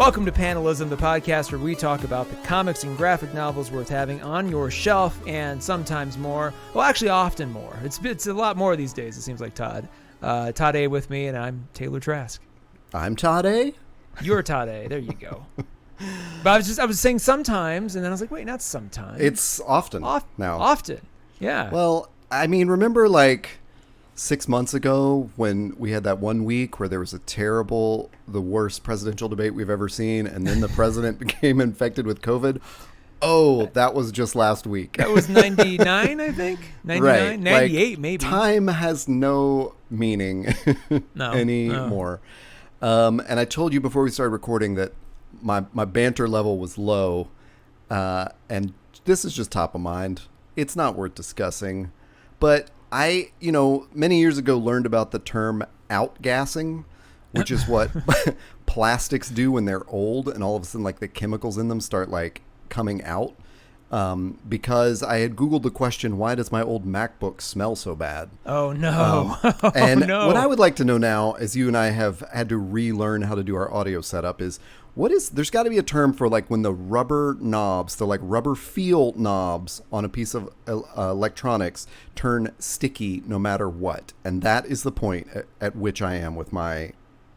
Welcome to Panelism, the podcast where we talk about the comics and graphic novels worth having on your shelf, and sometimes more. Well, actually, often more. It's a lot more these days, it seems like, Todd. Todd A with me, and I'm Taylor Trask. I'm Todd A. You're Todd A. There you go. But I was saying sometimes, and then I was like, wait, not sometimes. It's often now. Often, yeah. Well, I mean, remember like 6 months ago when we had that 1 week where there was the worst presidential debate we've ever seen, and then the president became infected with COVID? Oh, that was just last week. That was 99, I think? 99? Right. 98, like, maybe. Time has no meaning anymore. And I told you before we started recording that my banter level was low, and this is just top of mind. It's not worth discussing, but I, many years ago learned about the term outgassing, which is what plastics do when they're old and all of a sudden like the chemicals in them start like coming out. Because I had Googled the question, why does my old MacBook smell so bad? Oh, no. What I would like to know now, as you and I have had to relearn how to do our audio setup, is there's got to be a term for like when the rubber knobs, the like rubber feel knobs on a piece of electronics turn sticky no matter what. And that is the point at which I am with my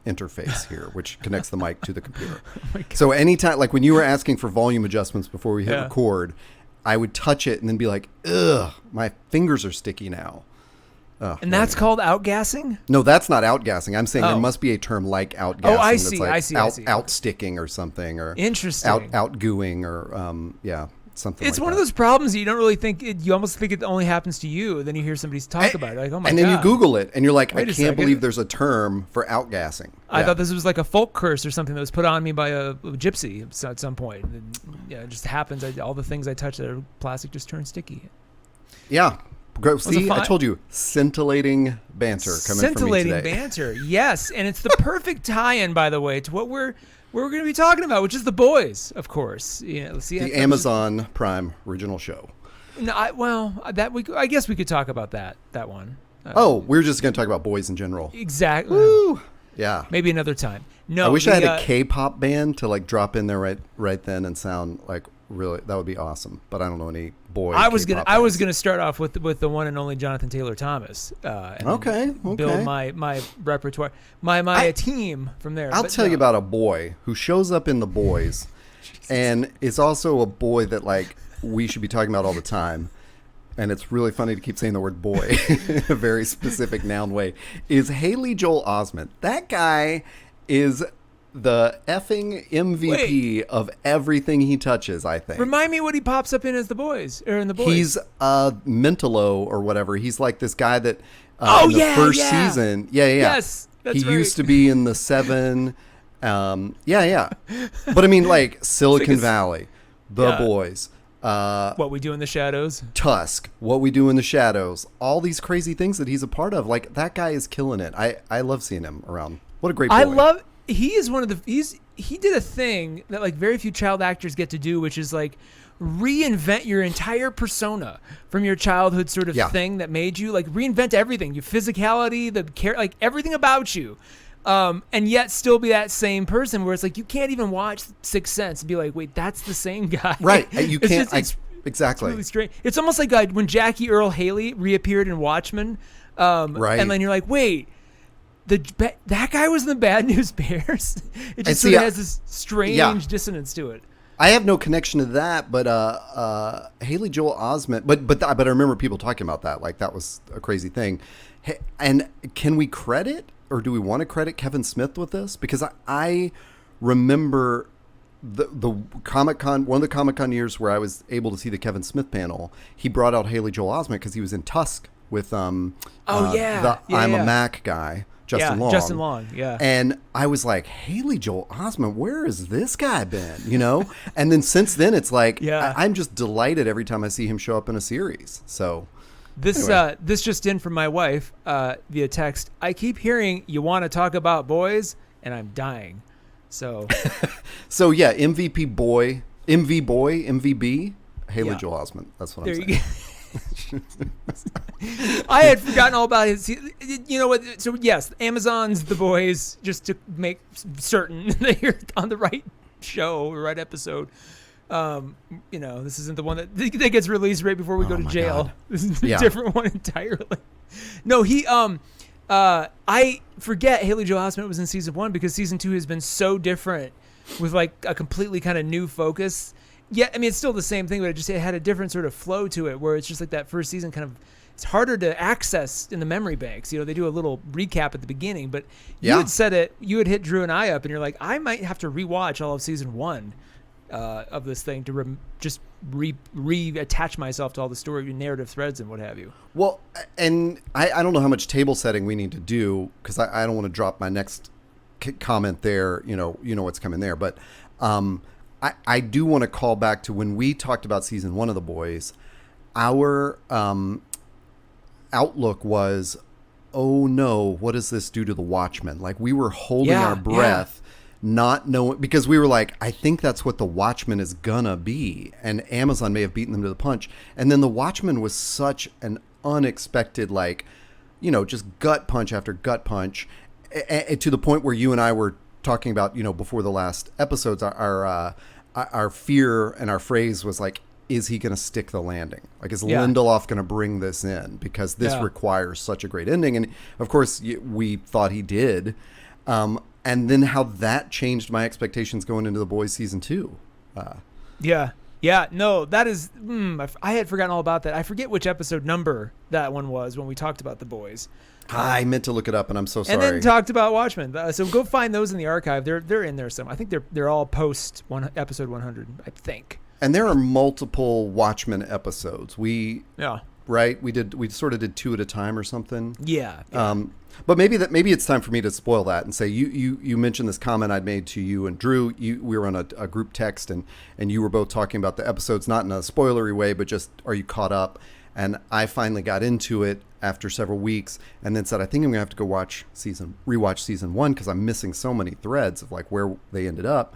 interface here, which connects the mic to the computer. Oh so anytime, like when you were asking for volume adjustments before we hit record, I would touch it and then be like, ugh, my fingers are sticky now. And that's called outgassing? No, that's not outgassing. I'm saying there must be a term like outgassing. Oh, I see. That's like I see. Outsticking or something, or interesting. Outgooing, or something. It's like one that. of those problems that you don't really think. You almost think it only happens to you. Then you hear somebody talk about it, like, oh my god. And then you Google it, and you're like, Wait I a can't second. believe there's a term for outgassing. I thought this was like a folk curse or something that was put on me by a gypsy at some point. And, it just happens. All the things I touch that are plastic just turn sticky. Yeah. See, I told you, scintillating banter coming from me today. Scintillating banter, yes. And it's the perfect tie-in, by the way, to what we're going to be talking about, which is The Boys, of course. The Amazon Prime original show. No, I guess we could talk about that one. We're just going to talk about boys in general. Exactly. Woo! Yeah. Maybe another time. No, I wish I had a K-pop band to like drop in there right then and sound like really, that would be awesome. But I don't know any boy. I was gonna start off with the one and only Jonathan Taylor Thomas. And build my repertoire, my team from there. I'll tell you about a boy who shows up in The Boys, and is also a boy that like we should be talking about all the time. And it's really funny to keep saying the word boy in a very specific noun way. Is Haley Joel Osment. That guy is the effing MVP of everything he touches, I think. Remind me what he pops up in as The Boys, or in The Boys. He's Mentolo or whatever. He's like this guy that in the first season. Yeah. Yes, that's he used to be in the Seven. But I mean, like Silicon Valley, The Boys. What We Do in the Shadows, Tusk, What We Do in the Shadows, all these crazy things that he's a part of. Like that guy is killing it. I love seeing him around. What a great boy. He is one of the he did a thing that like very few child actors get to do, which is like reinvent your entire persona from your childhood sort of thing that made you, like reinvent everything, your physicality, the care, like everything about you. And yet still be that same person where it's like you can't even watch Sixth Sense and be like, wait, that's the same guy. Right. You can't. Exactly. It's really strange. It's almost like when Jackie Earle Haley reappeared in Watchmen. Right. And then you're like, wait, that guy was in the Bad News Bears? It just sort of has this strange dissonance to it. I have no connection to that, but Haley Joel Osment. But I remember people talking about that. Like that was a crazy thing. And can we credit, or do we want to credit Kevin Smith with this? Because I remember the Comic-Con, one of the Comic-Con years where I was able to see the Kevin Smith panel. He brought out Haley Joel Osment because he was in Tusk with I'm a Mac guy. Justin Long. And I was like, Haley Joel Osment, where has this guy been? And then since then, it's like, I'm just delighted every time I see him show up in a series. So this just in from my wife via text. I keep hearing you want to talk about boys, and I'm dying. So, MVP boy, MVB, Haley Joel Osment. That's what I'm saying. I had forgotten all about his. You know what? So yes, Amazon's The Boys, just to make certain that you're on the right show or right episode. This isn't the one that gets released right before we go to jail. God. This is a different one entirely. No, I forget Haley Joel Osment was in season 1 because season 2 has been so different with like a completely kind of new focus. Yeah, I mean, it's still the same thing, but it had a different sort of flow to it where it's just like that first season kind of, it's harder to access in the memory banks. They do a little recap at the beginning, but you had said it, you had hit Drew and I up and you're like, I might have to rewatch all of season 1 of this thing to just reattach myself to all the story narrative threads and what have you. Well, and I don't know how much table setting we need to do because I don't want to drop my next comment there. You know what's coming there, but I do want to call back to when we talked about season 1 of The Boys. Our outlook was, oh no, what does this do to the Watchmen? Like we were holding our breath. Not knowing, because we were like, I think that's what the Watchmen is gonna be, and Amazon may have beaten them to the punch. And then the Watchmen was such an unexpected, just gut punch after gut punch, to the point where you and I were talking about, before the last episodes, our fear and our phrase was like, is he going to stick the landing? Like, is Lindelof going to bring this in? Because this requires such a great ending. And of course, we thought he did. And then how that changed my expectations going into The Boys season 2. No, that is, I had forgotten all about that. I forget which episode number that one was when we talked about The Boys. I meant to look it up, and I'm so sorry. And then talked about Watchmen. So go find those in the archive. They're in there somewhere. I think they're all post episode 100, I think. And there are multiple Watchmen episodes. Right? We sort of did 2 at a time or something. Yeah. But maybe it's time for me to spoil that and say you mentioned this comment I'd made to you and Drew. We were on a group text and you were both talking about the episodes, not in a spoilery way, but just are you caught up? And I finally got into it after several weeks and then said I think I'm gonna have to go rewatch season 1 because I'm missing so many threads of like where they ended up.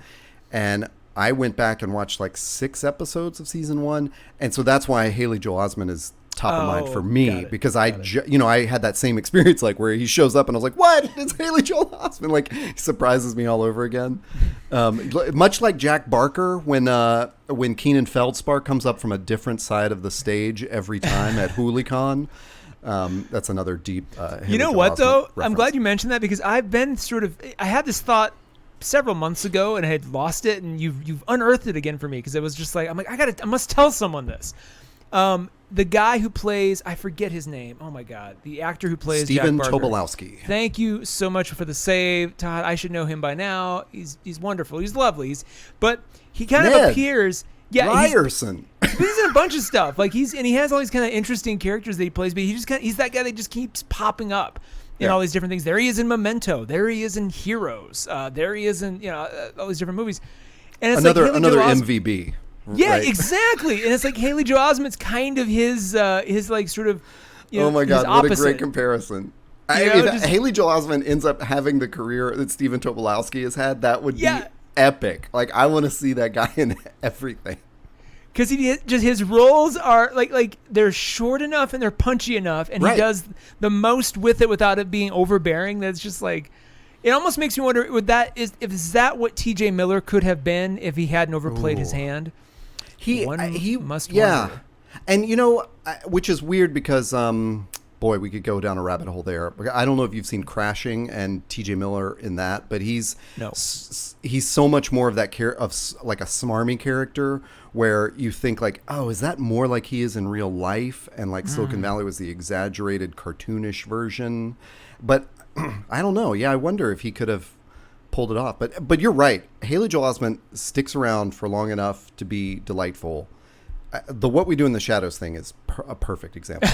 And I went back and watched like 6 episodes of season 1, and so that's why Haley Joel Osment is top of mind for me because I had that same experience like where he shows up and I was like, what? It's Haley Joel Osment. Like he surprises me all over again. Much like Jack Barker when Keenan Feldspar comes up from a different side of the stage every time at Hoolicon. That's another deep you know what though? Reference. I'm glad you mentioned that because I've been I had this thought several months ago and I had lost it and you've unearthed it again for me because it was just like I'm like I must tell someone this. The guy who plays, I forget his name. Oh my God. The actor who plays Stephen Jack Barker. Tobolowsky. Thank you so much for the save, Todd. I should know him by now. He's wonderful. He's lovely. But he kind of appears. Yeah. Ryerson. He's in a bunch of stuff. Like he has all these kind of interesting characters that he plays, but he's that guy that just keeps popping up in all these different things. There he is in Memento. There he is in Heroes. There he is in, all these different movies. And it's another MVB. Yeah, right. Exactly. And it's like Haley Joel Osment's kind of his like sort of, oh my God, what a great comparison. If Haley Joel Osment ends up having the career that Stephen Tobolowsky has had, that would be epic. Like I want to see that guy in everything. Because his roles are like they're short enough and they're punchy enough, and he does the most with it without it being overbearing. That's just like, it almost makes me wonder: is that what T.J. Miller could have been if he hadn't overplayed his hand? He must wonder. And which is weird because boy, we could go down a rabbit hole there. I don't know if you've seen Crashing and T.J. Miller in that, but he's so much more of that of like a smarmy character where you think like, oh, is that more like he is in real life? And like Silicon Valley was the exaggerated cartoonish version. But I don't know. Yeah, I wonder if he could have pulled it off. But you're right. Haley Joel Osment sticks around for long enough to be delightful. The What We Do in the Shadows thing is a perfect example.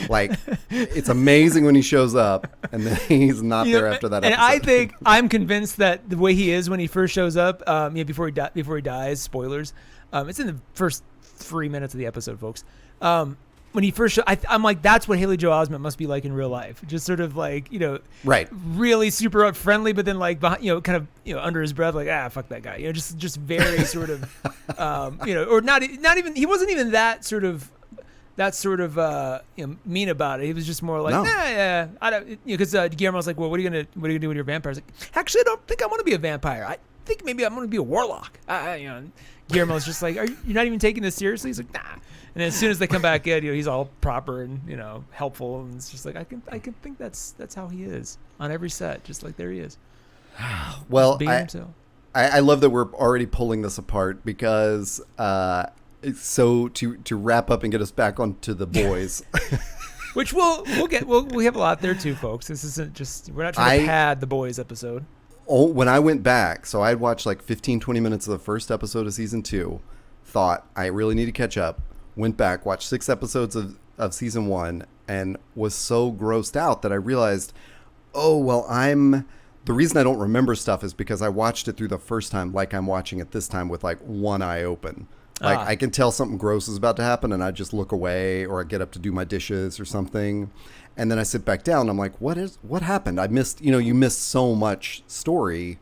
Like, it's amazing when he shows up, and then he's not there after that episode. And I think I'm convinced that the way he is when he first shows up, before he dies, spoilers. It's in the first 3 minutes of the episode, folks. When he first I'm like, that's what Haley Joel Osment must be like in real life. Just sort of like, really super friendly, but then like, kind of, under his breath, like, fuck that guy. Just very sort of, or not even, he wasn't even that sort of mean about it. He was just more like, I don't, because Guillermo's like, well, what are you gonna do with your vampires? Like, actually, I don't think I want to be a vampire. think maybe I'm going to be a warlock. Guillermo's just like, you're not even taking this seriously? He's like, nah. And then as soon as they come back in, he's all proper and, helpful. And it's just like, I can think that's how he is on every set. Just like there he is. Well, I love that we're already pulling this apart because, so to wrap up and get us back onto The Boys. Which we have a lot there too, folks. This isn't just, we're not trying to pad The Boys episode. Oh, when I went back, so I'd watched like 15, 20 minutes of the first episode of season 2, thought I really need to catch up, went back, watched 6 episodes of season 1, and was so grossed out that I realized, the reason I don't remember stuff is because I watched it through the first time like I'm watching it this time with like one eye open. Like I can tell something gross is about to happen and I just look away or I get up to do my dishes or something. And then I sit back down and I'm like, what happened? I missed, you missed so much story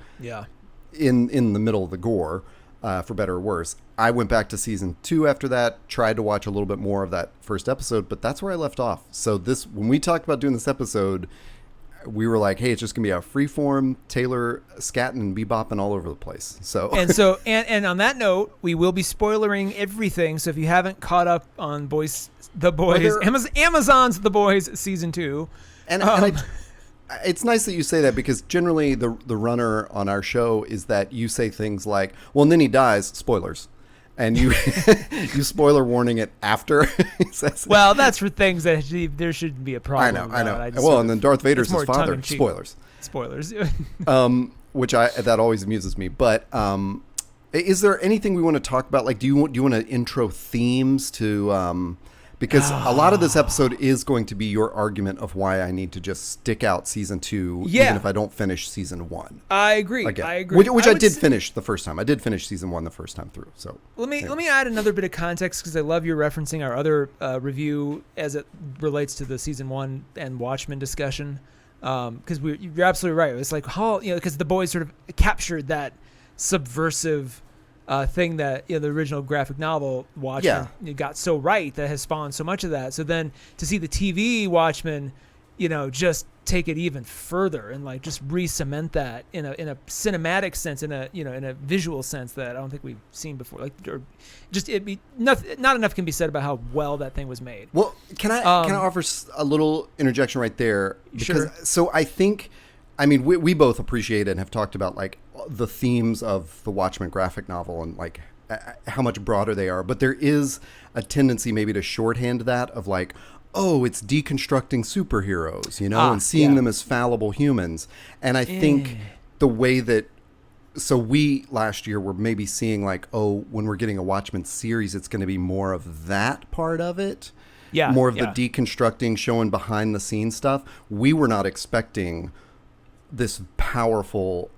in the middle of the gore, for better or worse. I went back to season 2 after that, tried to watch a little bit more of that first episode, but that's where I left off. So when we talked about doing this episode, we were like, hey, it's just gonna be a freeform Taylor scatting and bebopping all over the place. And on that note, we will be spoilering everything. So if you haven't caught up on The Boys, Amazon's The Boys season 2, it's nice that you say that because generally the runner on our show is that you say things like, well, and then he dies, spoilers. And you spoiler warning it after he says it. Well, that's for things that there shouldn't be a problem. I know. Well, and then Darth Vader's his father. Spoilers. Which that always amuses me. But is there anything we want to talk about? Like, do you want to intro themes to? Because a lot of this episode is going to be your argument of why I need to just stick out season 2, even if I don't finish season 1. I agree. Again, I agree. Which I did finish the first time. I did finish season 1 the first time through. So let me add another bit of context because I love you referencing our other review as it relates to the season 1 and Watchmen discussion. Because you're absolutely right. It's like because The Boys sort of captured that subversive thing that the original graphic novel Watchmen got so right that has spawned so much of that. So then to see the TV Watchmen, just take it even further and like just re-cement that in a cinematic sense, in a visual sense that I don't think we've seen before. Like, or just not enough can be said about how well that thing was made. Well, can I offer a little interjection right there? Because, sure. So I think. I mean, we both appreciate it and have talked about like the themes of the Watchmen graphic novel and like how much broader they are. But there is a tendency maybe to shorthand that of like, oh, it's deconstructing superheroes, and seeing them as fallible humans. And I think the way that, so we last year were maybe seeing like, oh, when we're getting a Watchmen series, it's going to be more of that part of it. Yeah. More of the deconstructing, showing behind the scenes stuff. We were not expecting this powerful,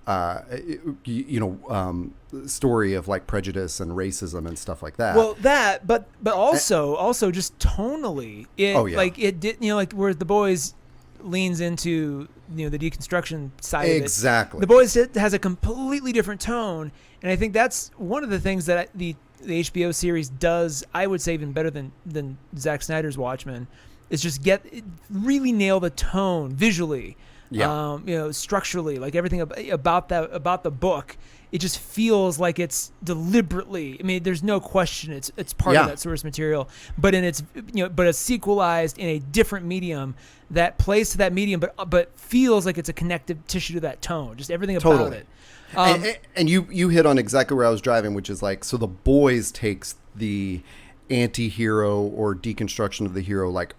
story of like prejudice and racism and stuff like that. Well, but also just tonally, it did, like where The Boys leans into, the deconstruction side of it. Exactly. The Boys has a completely different tone, and I think that's one of the things that the HBO series does, I would say even better than Zack Snyder's Watchmen, is just really nail the tone visually. Yeah. Structurally, like everything about the book, it just feels like it's deliberately. I mean, there's no question it's part of that source material, but it's sequelized in a different medium that plays to that medium, but feels like it's a connective tissue to that tone. Just everything about it. And you hit on exactly where I was driving, which is like, so The Boys takes the anti-hero or deconstruction of the hero like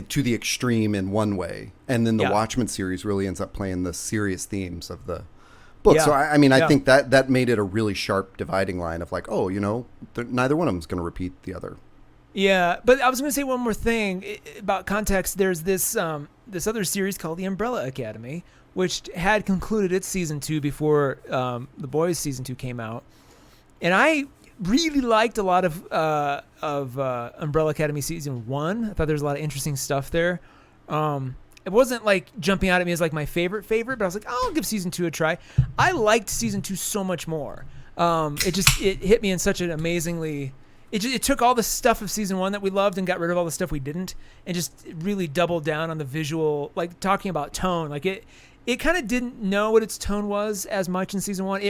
to the extreme in one way, and then the Watchmen series really ends up playing the serious themes of the book. So I think that made it a really sharp dividing line of like, neither one of them is going to repeat the other. Yeah, but I was going to say one more thing about context. There's this other series called The Umbrella Academy, which had concluded its season 2 before The Boys season 2 came out, and I really liked a lot of Umbrella Academy season 1. I thought there was a lot of interesting stuff there. It wasn't like jumping out at me as like my favorite, but I was like, I'll give season 2 a try. I liked season 2 so much more. It hit me in such an amazingly. It took all the stuff of season 1 that we loved and got rid of all the stuff we didn't, and just really doubled down on the visual, like talking about tone. Like it kind of didn't know what its tone was as much in season 1.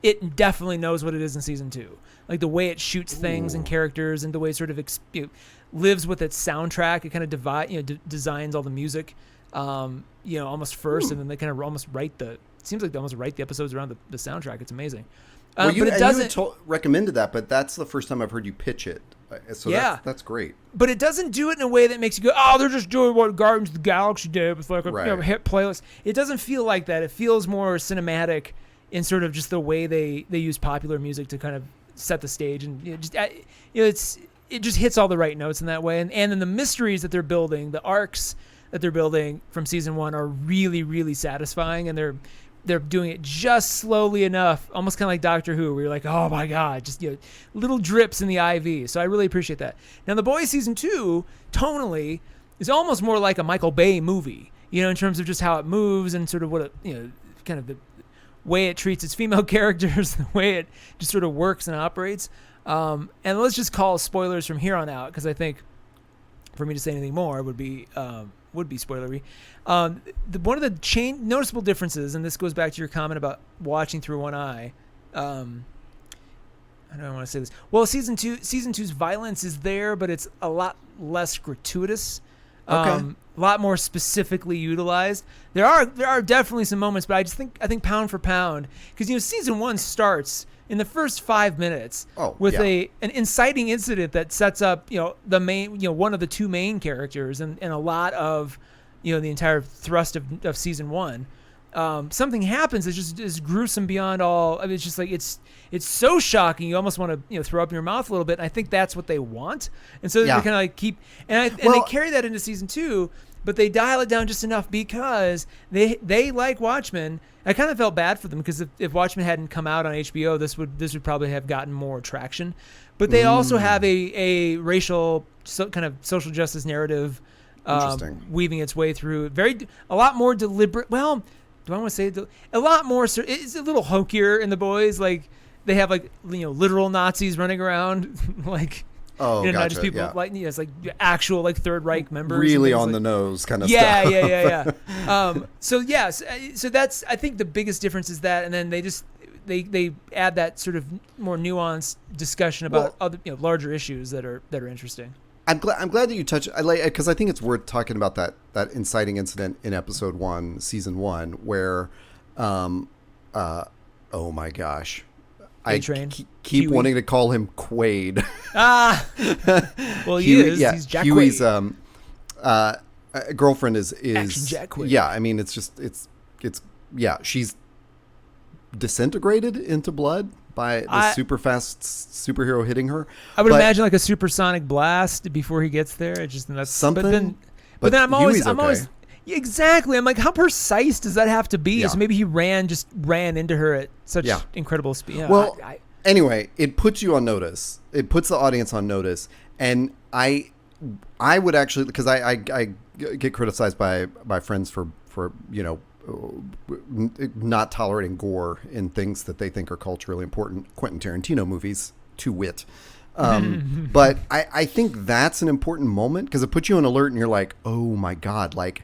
It definitely knows what it is in season 2. Like the way it shoots things and characters, and the way it sort of lives with its soundtrack. It kind of designs all the music, almost first, and then they kind of almost write it seems like they almost write the episodes around the soundtrack. It's amazing. Well, you recommended that, but that's the first time I've heard you pitch it. So that's great. But it doesn't do it in a way that makes you go, oh, they're just doing what Guardians of the Galaxy did with like a hit playlist. It doesn't feel like that. It feels more cinematic in sort of just the way they use popular music to kind of set the stage, and it just hits all the right notes in that way. And then the mysteries that they're building, the arcs that they're building from season 1 are really, really satisfying, and they're doing it just slowly enough, almost kind of like Doctor Who, where you're like, oh my God, just little drips in the IV. So I really appreciate that. Now, The Boys season 2, tonally, is almost more like a Michael Bay movie, in terms of just how it moves and sort of what it, kind of the way it treats its female characters, the way it just sort of works and operates. And let's just call spoilers from here on out, because I think for me to say anything more would be spoilery. One of the noticeable differences, and this goes back to your comment about watching through one eye. I don't want to say this. Well, season 2's violence is there, but it's a lot less gratuitous. A lot more specifically utilized. There are definitely some moments, but I think pound for pound, because season 1 starts in the first 5 minutes with an inciting incident that sets up the main one of the two main characters, and a lot of the entire thrust of season 1. Something happens that just is gruesome beyond all. I mean, it's just like it's so shocking you almost want to throw up in your mouth a little bit. And I think that's what they want, and so they kind of like keep and they carry that into season 2. But they dial it down just enough because they like Watchmen. I kind of felt bad for them, because if Watchmen hadn't come out on HBO, this would probably have gotten more traction. But they also have a racial kind of social justice narrative weaving its way through. A lot more deliberate. Well, do I want to say a lot more? It's a little hokier in The Boys. Like they have literal Nazis running around like. Oh, gotcha. Not just people it's like actual Third Reich members. Really on the nose kind of stuff. Yeah. So that's, I think the biggest difference is that, and then they add that sort of more nuanced discussion about other larger issues that are interesting. I'm glad that you touched, because I think it's worth talking about that inciting incident in episode 1, season 1, where, oh my gosh. A-Train. I keep Huey. wanting to call him Quaid. Well, he is. Yeah, he's Jack Huey's Quaid. Girlfriend is Action Jack Quaid. Yeah, I mean, it's she's disintegrated into blood by the super fast superhero hitting her. I would imagine like a supersonic blast before he gets there. It's just that's something. But then I'm always. Exactly. I'm like, how precise does that have to be? Yeah. So maybe he ran into her at such incredible speed. Well, anyway, it puts you on notice. It puts the audience on notice. And I would actually, because I get criticized by friends for not tolerating gore in things that they think are culturally important. Quentin Tarantino movies, to wit. But I think that's an important moment, because it puts you on alert and you're like, oh my God, like,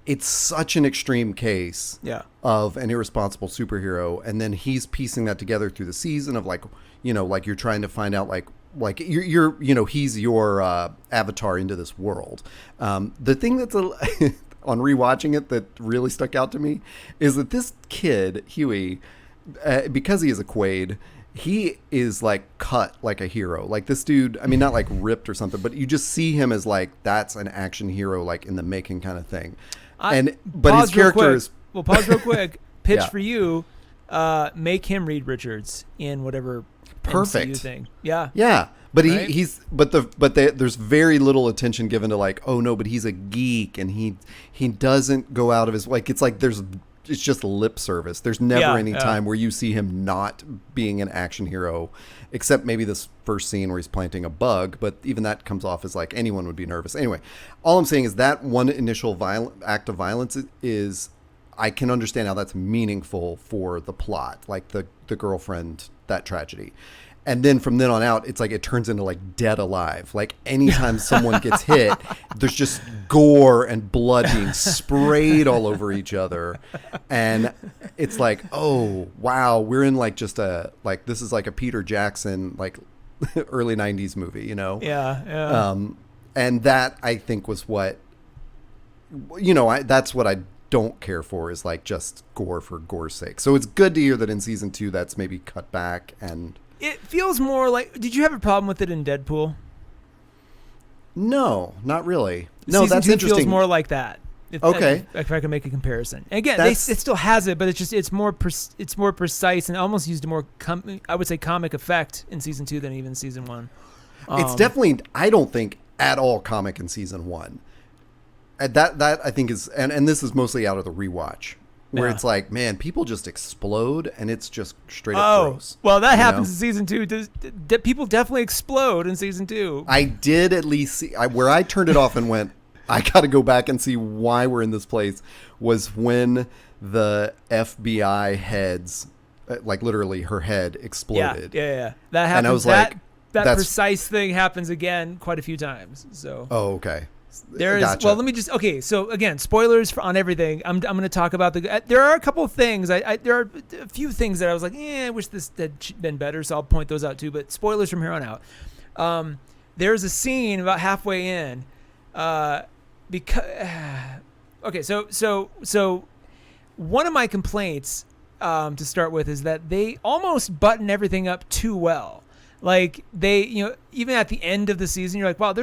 it's such an extreme case of an irresponsible superhero. And then he's piecing that together through the season of like you're trying to find out like you're he's your avatar into this world. The thing that's on rewatching it that really stuck out to me is that this kid, Huey, because he is a Quaid, he is like cut like a hero. Like this dude, I mean, not like ripped or something, but you just see him as like, that's an action hero, like in the making kind of thing. But his character is. Well, pause real quick. Pitch for you. Make him Reed Richards in whatever perfect MCU thing. Yeah. Yeah. But right? There's very little attention given to like, oh no, but he's a geek and he doesn't go out of his, like, it's like it's just lip service. There's never any time where you see him not being an action hero, except maybe this first scene where he's planting a bug. But even that comes off as like anyone would be nervous. Anyway, all I'm saying is that one initial act of violence is, I can understand how that's meaningful for the plot, like the girlfriend, that tragedy. And then from then on out, it's like it turns into like Dead Alive. Like anytime someone gets hit, there's just gore and blood being sprayed all over each other. And it's like, oh, wow, we're in like just this is like a Peter Jackson, like early 90s movie, you know? Yeah. And that I think was what, that's what I don't care for, is like just gore for gore's sake. So it's good to hear that in season 2 that's maybe cut back. And it feels more like, did you have a problem with it in Deadpool? No, not really. No, season that's 2 interesting. feels more like that. Okay. If I can make a comparison. And again, it still has it, but it's more precise and almost used a more I would say comic effect in season 2 than even season 1. It's definitely, I don't think at all comic in season 1. That I think is, and this is mostly out of the rewatch, where it's like, man, people just explode, and it's just straight up gross. Well, that happens in season 2. People definitely explode in season 2. I did at least see where I turned it off and went, I got to go back and see why we're in this place, was when the FBI head's, like literally her head exploded. Yeah. That happens. And I was that precise thing happens again quite a few times. So. Oh, okay. Gotcha. Well, let me just, so again, spoilers on everything. I'm going to talk about there are a couple of things. There are a few things that I was like, I wish this had been better. So I'll point those out too, but spoilers from here on out. There's a scene about halfway in, so one of my complaints, to start with, is that they almost button everything up too well. Like they, even at the end of the season, you're like, wow,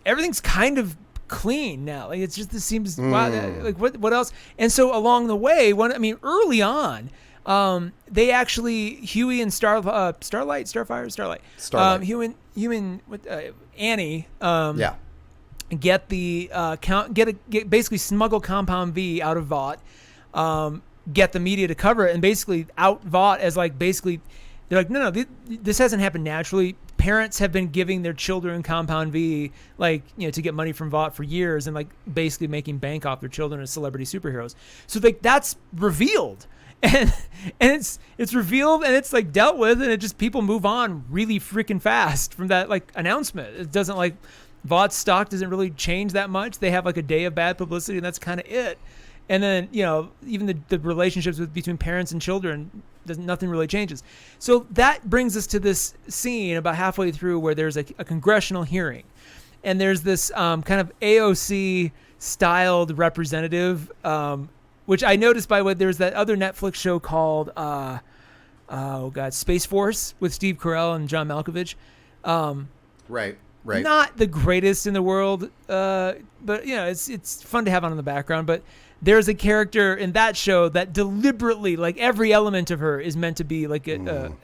everything's kind of clean now. Like it's just, this seems wow, like what else? And so along the way, early on, they actually, Huey and Starlight, Huey and Annie, get basically smuggle Compound V out of Vought, get the media to cover it, and basically out Vought as like, basically they're like, no, this hasn't happened naturally. Parents have been giving their children Compound V, like, to get money from Vought for years, and like basically making bank off their children as celebrity superheroes. So like that's revealed, and it's revealed, and it's like dealt with, and it just, people move on really freaking fast from that like announcement. It doesn't, like, Vaught's stock doesn't really change that much. They have like a day of bad publicity, and that's kind of it. And then, even the relationships between parents and children, nothing really changes. So that brings us to this scene about halfway through where there's a congressional hearing. And there's this kind of AOC-styled representative, which I noticed, by the way, there's that other Netflix show called, Space Force with Steve Carell and John Malkovich. Right. Not the greatest in the world, but, it's fun to have on in the background. But there's a character in that show that deliberately, like, every element of her is meant to be like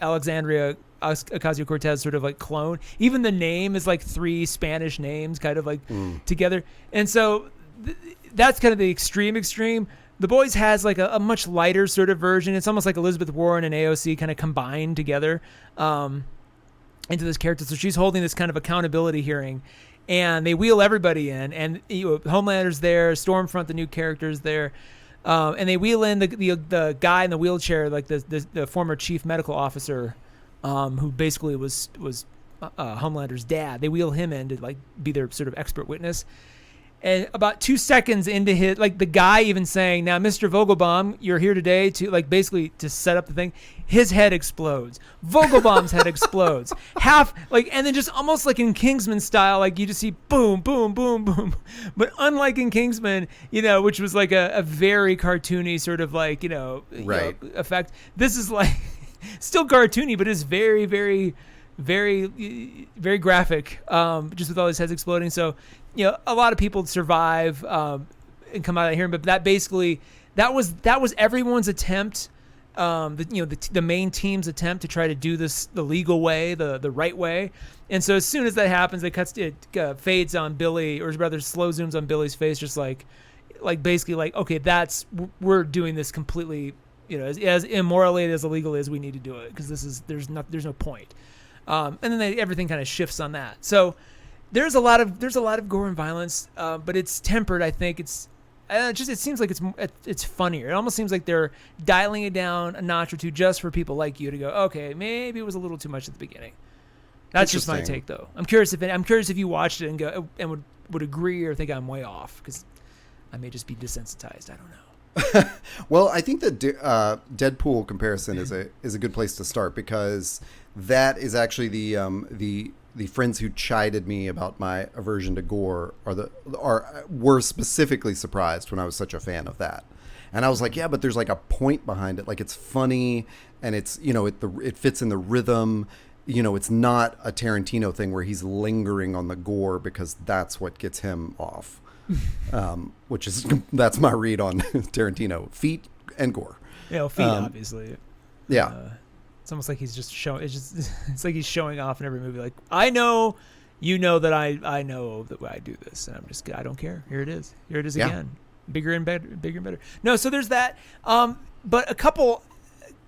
Alexandria Ocasio-Cortez sort of like clone. Even the name is like 3 Spanish names kind of like together. And so that's kind of the extreme. The Boys has like a much lighter sort of version. It's almost like Elizabeth Warren and AOC kind of combined together into this character. So she's holding this kind of accountability hearing. And they wheel everybody in, and Homelander's there, Stormfront, the new character's there, and they wheel in the guy in the wheelchair, like the former chief medical officer, who basically was Homelander's dad. They wheel him in to like be their sort of expert witness. And about 2 seconds into his, like, the guy even saying, now, Mr. Vogelbaum, you're here today to, like, basically to set up the thing, his head explodes. Vogelbaum's head explodes. And then just almost like in Kingsman style, like, you just see boom, boom, boom, boom. But unlike in Kingsman, which was like a very cartoony sort of like, effect, this is like still cartoony, but it's very, very, very, very graphic, just with all his heads exploding. So, a lot of people survive and come out of here, but that basically that was everyone's attempt, the main team's attempt to try to do this the legal way, the right way. And so as soon as that happens, it fades on Billy, or rather slow zooms on Billy's face, just like basically like, okay, we're doing this completely, as immorally as illegally as we need to do it, because there's no point. And then everything kind of shifts on that. So there's a lot of gore and violence, but it's tempered. I think it's it seems like it's funnier. It almost seems like they're dialing it down a notch or two just for people like you to go, okay, maybe it was a little too much at the beginning. That's just my take, though. I'm curious if you watched it and go and would agree or think I'm way off, because I may just be desensitized. I don't know. Well, I think the Deadpool comparison is a good place to start, because that is actually the friends who chided me about my aversion to gore were specifically surprised when I was such a fan of that. And I was like, yeah, but there's like a point behind it. Like, it's funny, and it's, it fits in the rhythm. It's not a Tarantino thing where he's lingering on the gore because that's what gets him off. That's my read on Tarantino: feet and gore. Yeah, feet, obviously. Yeah. It's almost like he's just showing. It's like he's showing off in every movie. Like, I know, that I know that I do this, and I don't care. Here it is. Here it is again. Bigger and better. No, so there's that. But a couple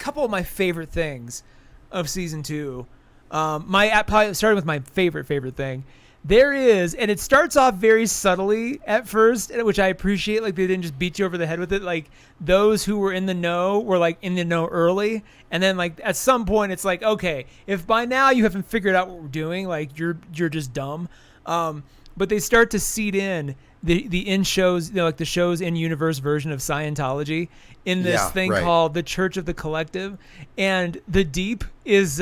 of my favorite things of season 2. Probably starting with my favorite thing. There is, and it starts off very subtly at first, which I appreciate. Like, they didn't just beat you over the head with it. Like, those who were in the know were like in the know early, and then like at some point it's like, okay, if by now you haven't figured out what we're doing, like you're just dumb. But they start to seed in the in shows, like the shows in universe version of Scientology in this thing called the Church of the Collective, and the Deep is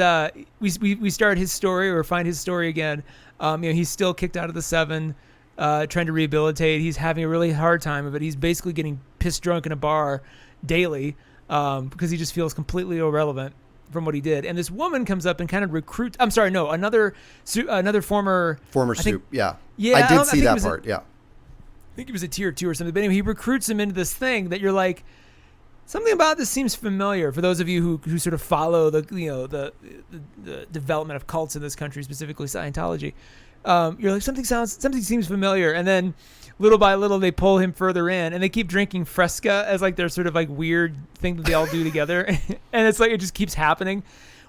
we start his story, or find his story again. He's still kicked out of the Seven, trying to rehabilitate. He's having a really hard time of it. He's basically getting pissed drunk in a bar daily because he just feels completely irrelevant from what he did. And this woman comes up and kind of recruits. I'm sorry, no, another former soup. Yeah, yeah. I did see that part. Yeah, I think he was a tier 2 or something. But anyway, he recruits him into this thing that you're like, something about this seems familiar. For those of you who sort of follow the development of cults in this country, specifically Scientology, you're like, something seems familiar. And then little by little they pull him further in, and they keep drinking Fresca as like their sort of like weird thing that they all do together, and it's like it just keeps happening.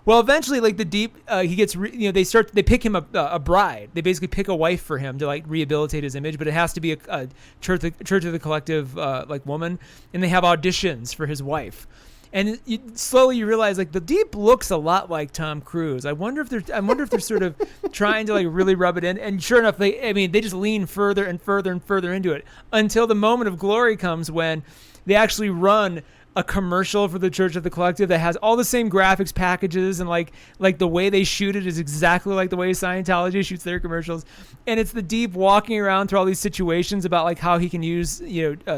Well, eventually, like the Deep, he gets, they pick him a bride. They basically pick a wife for him to like rehabilitate his image, but it has to be a Church of the Collective like woman, and they have auditions for his wife. And slowly you realize like the Deep looks a lot like Tom Cruise. I wonder if they're sort of trying to like really rub it in. And sure enough, they just lean further and further and further into it until the moment of glory comes when they actually run a commercial for the Church of the Collective that has all the same graphics packages, and like the way they shoot it is exactly like the way Scientology shoots their commercials. And it's the Deep walking around through all these situations about like how he can use COC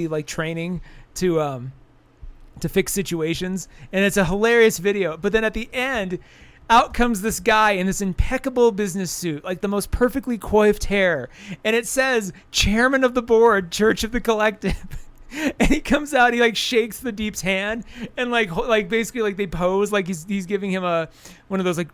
like training to fix situations, and it's a hilarious video. But then at the end, out comes this guy in this impeccable business suit, like the most perfectly coiffed hair, and it says Chairman of the Board, Church of the Collective. And he comes out, he like shakes the Deep's hand, and like basically like they pose like he's giving him one of those like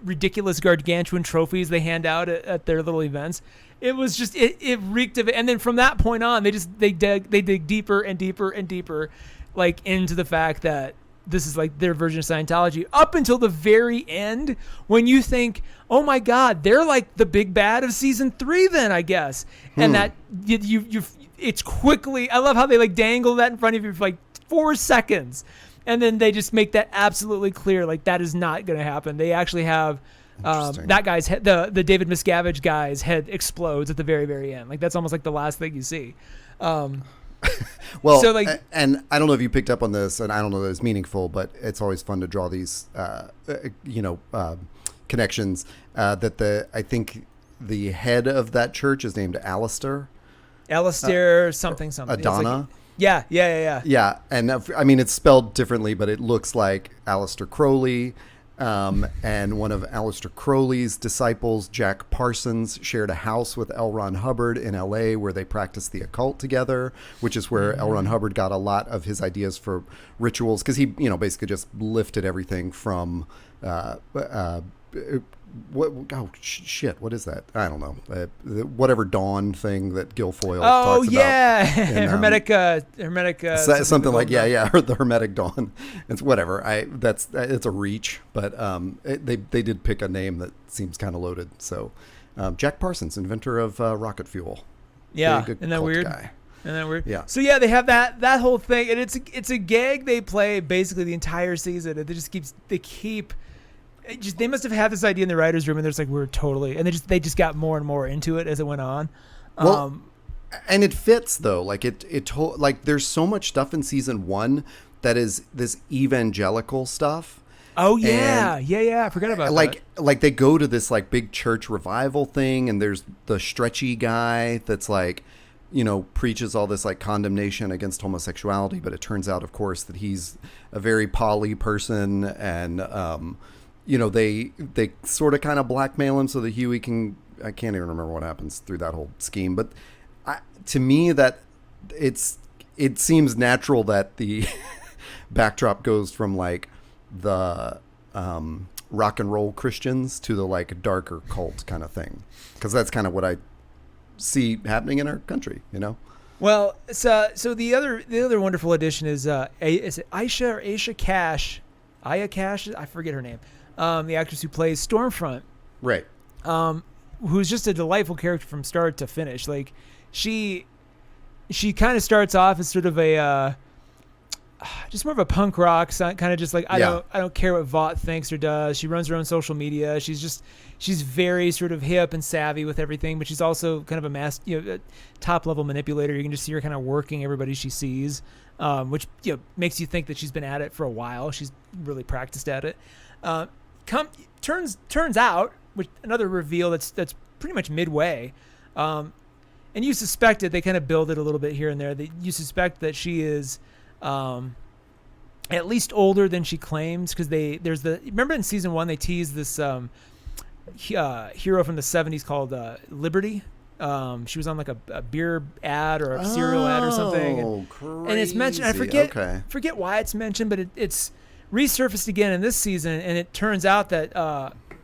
ridiculous gargantuan trophies they hand out at their little events. It was just it reeked of it. And then from that point on, they dig deeper and deeper and deeper, like into the fact that this is like their version of Scientology, up until the very end, when you think, oh my God, they're like the big bad of season 3 then, I guess. And that it's quickly, I love how they like dangle that in front of you for like 4 seconds. And then they just make that absolutely clear, like that is not going to happen. They actually have that guy's head, the David Miscavige guy's head explodes at the very, very end. Like that's almost like the last thing you see. Well, so like, and I don't know if you picked up on this, and I don't know that it's meaningful, but it's always fun to draw these, connections. I think the head of that church is named Alistair. Something. Adana. Like, yeah. Yeah, and I mean it's spelled differently, but it looks like Aleister Crowley. And one of Aleister Crowley's disciples, Jack Parsons, shared a house with L. Ron Hubbard in L.A. where they practiced the occult together, which is where L. Ron Hubbard got a lot of his ideas for rituals, because he, basically just lifted everything from what is that? I don't know. Whatever dawn thing that Guilfoyle talks about. Hermetic something like or the Hermetic Dawn. It's whatever. It's a reach, but they did pick a name that seems kind of loaded. So Jack Parsons, inventor of rocket fuel. Yeah, good isn't that cult weird? Guy. And then we're Yeah. So yeah, they have that whole thing, and it's a gag they play basically the entire season. And they must have had this idea in the writers' room, and there's like and they just got more and more into it as it went on. Well, and it fits though. Like like there's so much stuff in season 1 that is this evangelical stuff. Oh yeah, I forgot about that. Like they go to this like big church revival thing, and there's the stretchy guy that's like, preaches all this like condemnation against homosexuality, but it turns out, of course, that he's a very poly person, and they sort of kind of blackmail him so that Huey can. I can't even remember what happens through that whole scheme, but to me that it seems natural that the backdrop goes from like the rock and roll Christians to the like darker cult kind of thing, because that's kind of what I see happening in our country, Well, so the other wonderful addition is it Aisha or Aisha Cash, Aya Cash? I forget her name. The actress who plays Stormfront, right? Who's just a delightful character from start to finish. Like she kind of starts off as sort of a just more of a punk rock, kind of just like I don't care what Vought thinks or does. She runs her own social media. She's very sort of hip and savvy with everything, but she's also kind of a top level manipulator. You can just see her kind of working everybody she sees, which makes you think that she's been at it for a while. She's really practiced at it. Turns out, which another reveal that's pretty much midway, and you suspect it. They kind of build it a little bit here and there. That you suspect that she is at least older than she claims, because remember in season 1 they teased this hero from the 70s called Liberty. She was on like a beer ad or a cereal ad or something, and it's mentioned. I forget why it's mentioned, but it's resurfaced again in this season, and it turns out that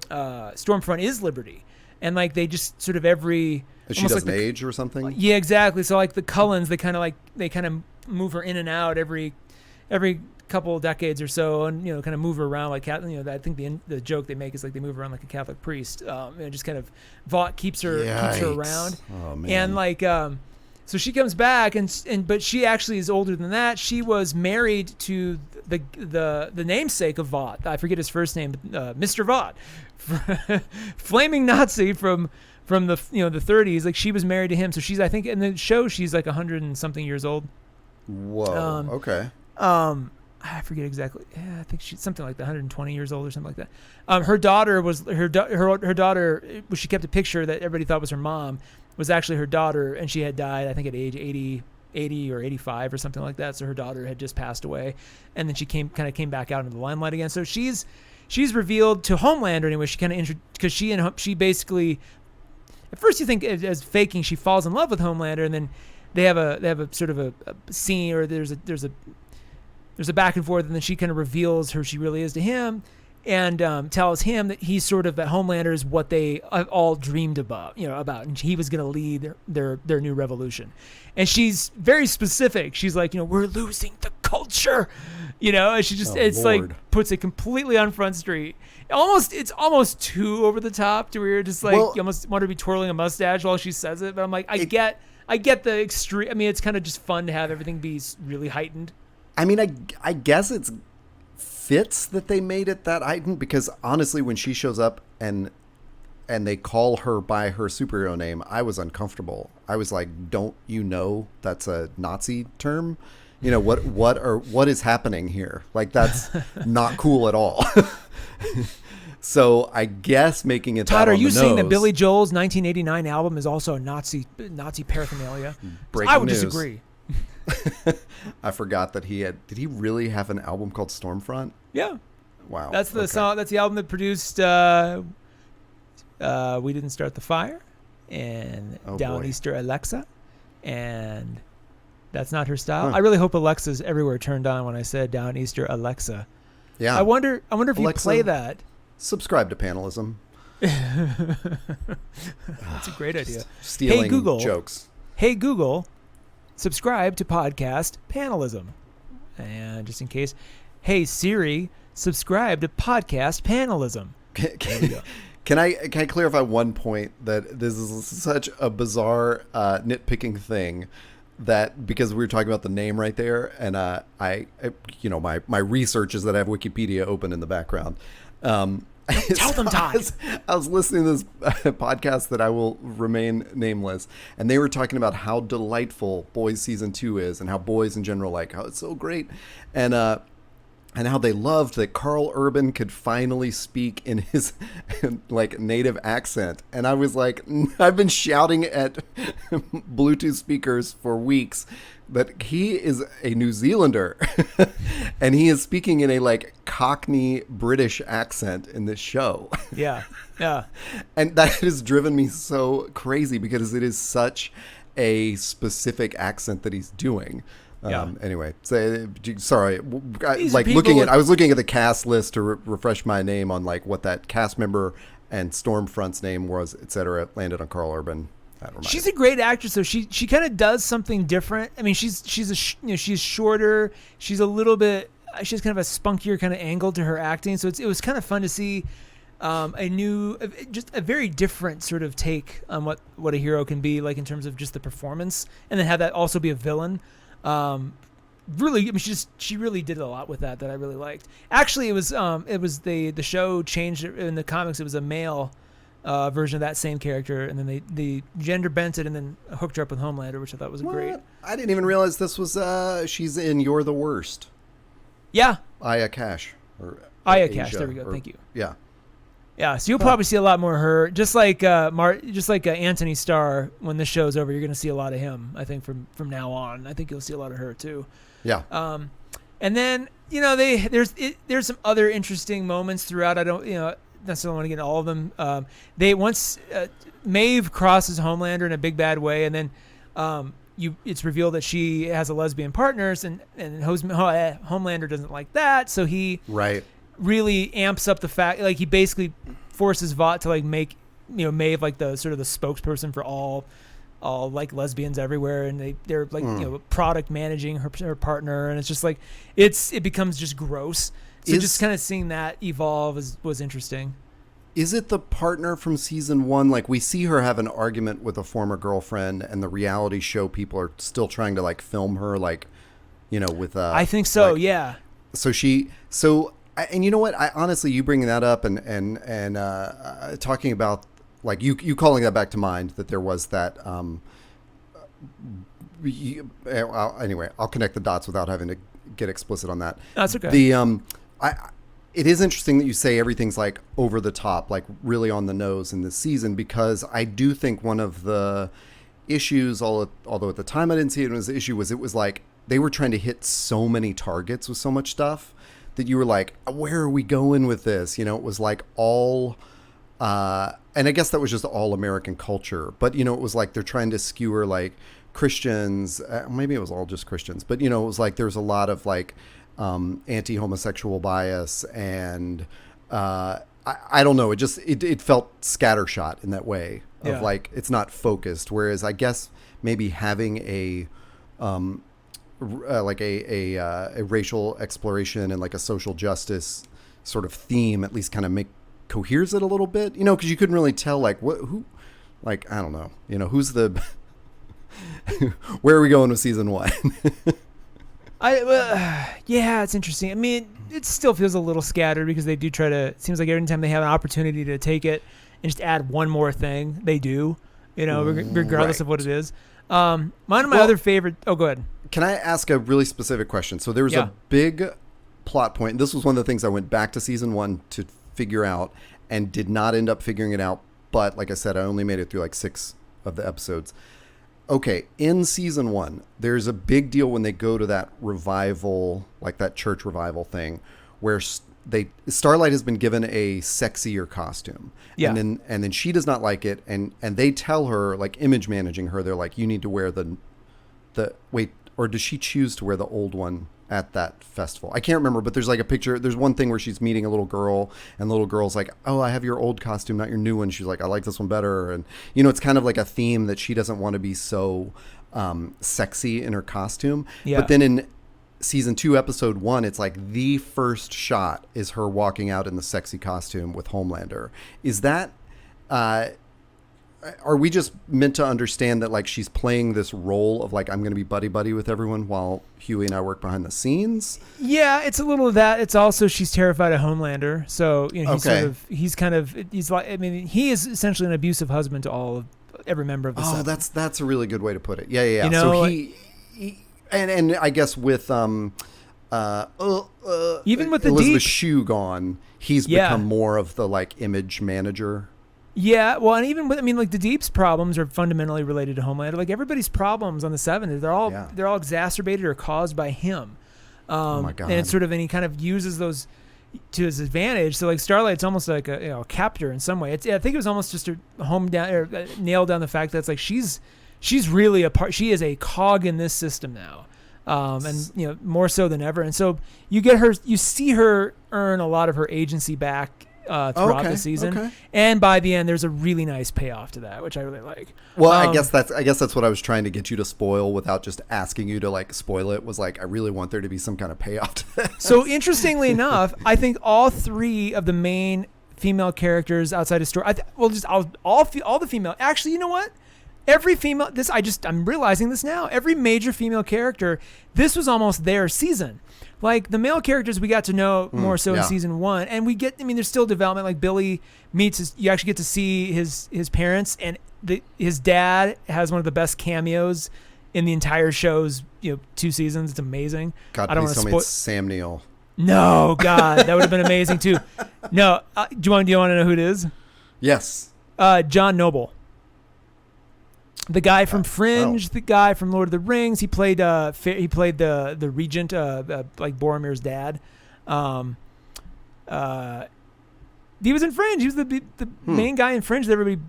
Stormfront is Liberty, and like they just sort of she doesn't age or something. Yeah, exactly. So like the Cullens, they kind of move her in and out every couple of decades or so, and kind of move her around like I think the joke they make is like they move around like a Catholic priest. Just kind of Vought keeps her around. Oh man. And like so she comes back, but she actually is older than that. She was married to the namesake of Vought. I forget his first name, Mr. Vought, flaming Nazi from the the 30s. Like she was married to him, so she's, I think in the show she's like 100 and something years old. Whoa. Okay. I forget exactly. Yeah, I think she's something like 120 years old or something like that. Her daughter was her daughter. She kept a picture that everybody thought was her mom, was actually her daughter, and she had died, I think, at age 80 or 85 or something like that. So her daughter had just passed away, and then she came back out into the limelight again. So she's revealed to Homelander anyway. She kind of because she basically, at first you think as faking, she falls in love with Homelander, and then they have a sort of a scene, or there's a back and forth, and then she kind of reveals who she really is to him, and tells him that he's sort of, that Homelander is what they all dreamed about, and he was going to lead their new revolution. And she's very specific. She's like, we're losing the culture, and she just, like puts it completely on Front Street. It's almost too over the top to where you're just like, you almost want her to be twirling a mustache while she says it. But I'm like, I get the extreme. I mean, it's kind of just fun to have everything be really heightened. I mean, I guess it fits that they made it that heightened, because honestly, when she shows up and they call her by her superhero name, I was uncomfortable. I was like, don't you know that's a Nazi term? What is happening here? Like, that's not cool at all. So I guess making it Todd, that are on you the saying nose, that Billy Joel's 1989 album is also a Nazi paraphernalia? Breaking I would news. disagree. I forgot that did he really have an album called Stormfront? Yeah. Wow. That's the song. That's the album that produced We Didn't Start the Fire and Downeaster Alexa, and that's not her style. Huh. I really hope Alexa's everywhere turned on when I said Downeaster Alexa. Yeah. I wonder if you play that. Subscribe to Panelism. That's a great idea. Stealing Hey Google, jokes. Hey Google, subscribe to podcast Panelism. And just in case, hey Siri, subscribe to podcast Panelism. Can I clarify one point, that this is such a bizarre nitpicking thing, that because we were talking about the name right there, and I my research is that I have Wikipedia open in the background. Tell them, Todd. I was listening to this podcast that I will remain nameless, and they were talking about how delightful Boys season 2 is, and how Boys in general, like how it's so great, and how they loved that Carl Urban could finally speak in his like native accent. And I was like, I've been shouting at Bluetooth speakers for weeks that he is a New Zealander and he is speaking in a like Cockney British accent in this show. Yeah. Yeah. And that has driven me so crazy because it is such a specific accent that he's doing. Yeah. Anyway, sorry. I was looking at the cast list to refresh my name on like what that cast member and Stormfront's name was, etc. Landed on Carl Urban. She's a great actress, though. She kind of does something different. I mean, she's shorter. She's a little bit. She has kind of a spunkier kind of angle to her acting. So it was kind of fun to see just a very different sort of take on what a hero can be like in terms of just the performance, and then have that also be a villain. Really, I mean, she really did a lot with that I really liked. Actually, it was the show changed in the comics. It was a male version of that same character, and then they gender bent it and then hooked her up with Homelander, which I thought was great. I didn't even realize this was she's in You're the Worst. Yeah, Aya Cash. Aya Cash. There we go. Thank you. Yeah. Yeah, so you'll probably see a lot more of her, just like Anthony Starr. When this show's over, you're going to see a lot of him. I think from now on, I think you'll see a lot of her too. Yeah. And then there's some other interesting moments throughout. I don't necessarily want to get into all of them. Maeve crosses Homelander in a big bad way, and then it's revealed that she has a lesbian partner, and Homelander doesn't like that, so he really amps up the fact, like he basically forces Vought to like make Maeve like the sort of the spokesperson for all like lesbians everywhere, and they're like product managing her partner, and it's just like it becomes just gross. So just kind of seeing that evolve was interesting. Is it the partner from season 1? Like we see her have an argument with a former girlfriend, and the reality show people are still trying to like film her, like with I think so. Like, yeah. And you know what? I honestly, you bringing that up and talking about like you calling that back to mind, that there was that. Anyway, I'll connect the dots without having to get explicit on that. That's okay. It is interesting that you say everything's like over the top, like really on the nose in this season, because I do think one of the issues, although at the time I didn't see it as an issue, was it was like they were trying to hit so many targets with so much stuff that you were like, where are we going with this? It was like all, and I guess that was just all American culture, but it was like they're trying to skewer like Christians, maybe it was all just Christians, but it was like there's a lot of like anti-homosexual bias, and I don't know, it felt scattershot in that way of like it's not focused, whereas I guess maybe having a racial exploration and like a social justice sort of theme at least kind of coheres it a little bit, because you couldn't really tell like who, like I don't know, who's the where are we going with season 1? Yeah, it's interesting. I mean, it still feels a little scattered because they do try to. It seems like every time they have an opportunity to take it and just add one more thing, they do. Regardless of what it is. One of my other favorite. Oh, go ahead. Can I ask a really specific question? So there was a big plot point. This was one of the things I went back to season 1 to figure out and did not end up figuring it out. But like I said, I only made it through like 6 of the episodes. Okay, in season 1, there's a big deal when they go to that revival, like that church revival thing, where Starlight has been given a sexier costume, and then she does not like it, and they tell her, like image managing her, they're like, you need to wear the or does she choose to wear the old one at that festival? I can't remember, but there's like a picture. There's one thing where she's meeting a little girl, and the little girl's like, oh, I have your old costume, not your new one. She's like, I like this one better. And, it's kind of like a theme that she doesn't want to be so sexy in her costume. Yeah. But then in season 2, episode 1, it's like the first shot is her walking out in the sexy costume with Homelander. Is that, are we just meant to understand that like she's playing this role of like, I'm going to be buddy with everyone while Huey and I work behind the scenes? Yeah, it's a little of that. It's also she's terrified of Homelander. So, you know, he's like, I mean, he is essentially an abusive husband to every member of the set. That's a really good way to put it. Yeah. You know, so he and I guess with even with the Elizabeth Deep Shue gone, he's become more of the like image manager. Yeah, well, and even with, I mean, like the Deep's problems are fundamentally related to Homelander. Like everybody's problems on the Seven, they're all exacerbated or caused by him. Oh my God! And it's sort of, and he kind of uses those to his advantage. So like Starlight's almost like a captor in some way. I think it was almost just to nail down the fact that it's like she's really a part. She is a cog in this system now, and you know, more so than ever. And so you see her earn a lot of her agency back throughout the season, and by the end there's a really nice payoff to that, which I really like. Well, I guess that's what I was trying to get you to spoil without just asking you to like spoil it. Was like, I really want there to be some kind of payoff to that. So interestingly enough, I think all 3 of the main female characters outside of Story, all the female. Actually, you know what? Every female. I'm realizing this now. Every major female character, this was almost their season. Like the male characters, we got to know more so in season 1, and there's still development. Like Billy you actually get to see his parents, and his dad has one of the best cameos in the entire show's 2 seasons. It's amazing. God, I don't want to spoil. Sam Neill. No, God, that would have been amazing too. No, do you want to know who it is? Yes. John Noble. The guy from Fringe, the guy from Lord of the Rings. He played the regent, like Boromir's dad. He was in Fringe. He was the main guy in Fringe that everybody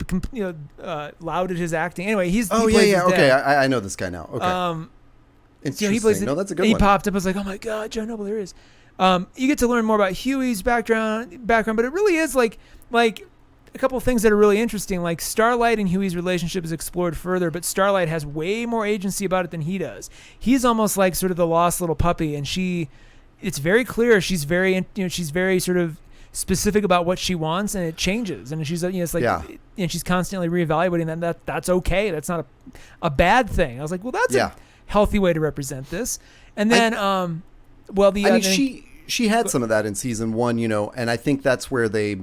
lauded his acting. Anyway, he plays his okay. dad. I know this guy now. Okay. Interesting. He plays that's a good he one. He popped up. I was like, oh my God, John Noble, there he is. You get to learn more about Huey's background, but it really is like a couple of things that are really interesting, like Starlight and Huey's relationship is explored further, but Starlight has way more agency about it than he does. He's almost like sort of the lost little puppy, and it's very clear she's very sort of specific about what she wants, and it changes, and she's it's like, and she's constantly reevaluating that's okay. That's not a bad thing. I was like, well, that's a healthy way to represent this. And then, she had some of that in season 1, and I think that's where they,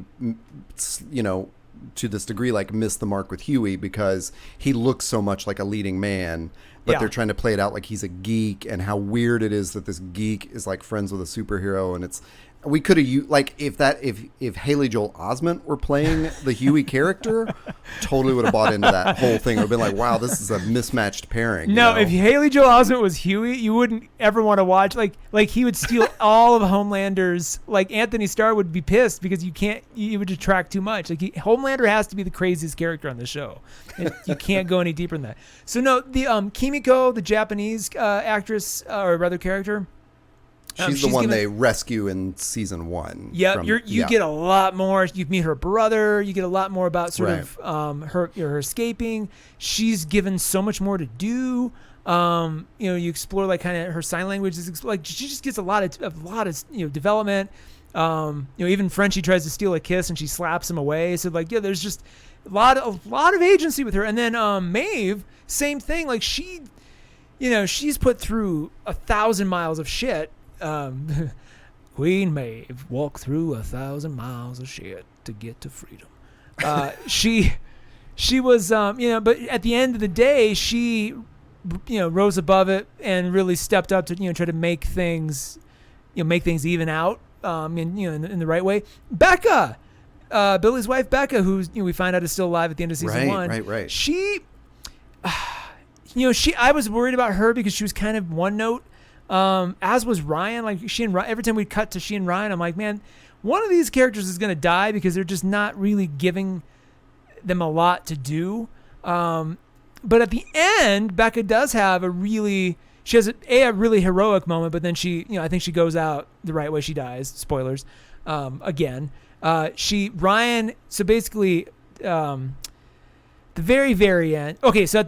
to this degree, like miss the mark with Huey, because he looks so much like a leading man, but they're trying to play it out like he's a geek, and how weird it is that this geek is like friends with a superhero, and we could have like if Haley Joel Osment were playing the Huey character, totally would have bought into that whole thing. It would have been like, wow, this is a mismatched pairing. No, if Haley Joel Osment was Huey, you wouldn't ever want to watch. Like he would steal all of Homelander's. Like Anthony Starr would be pissed because you would detract too much. Like Homelander has to be the craziest character on the show. You can't go any deeper than that. So no, the Kimiko, the Japanese actress or rather character. She's the one they rescue in season 1. Yeah, you get a lot more. You meet her brother. You get a lot more about sort of her escaping. She's given so much more to do. You explore like kind of her sign language. Like she just gets a lot of development. Even Frenchie tries to steal a kiss and she slaps him away. So like there's just a lot of agency with her. And then Maeve, same thing. Like she's put through 1,000 miles of shit. Queen Maeve walked through 1,000 miles of shit to get to freedom. She was, but at the end of the day, she, rose above it and really stepped up to, try to make things even out, in the right way. Becca, Billy's wife, Becca, who's, we find out is still alive at the end of season 1. Right. She, I was worried about her because she was kind of one note. As was Ryan. Like she and Ryan, every time we cut to she and Ryan, I'm like, man, one of these characters is going to die because they're just not really giving them a lot to do. But at the end, Becca does have a really heroic moment, but then she, I think she goes out the right way. She dies. Spoilers. Again, Ryan. So basically, the very, very end. Okay. So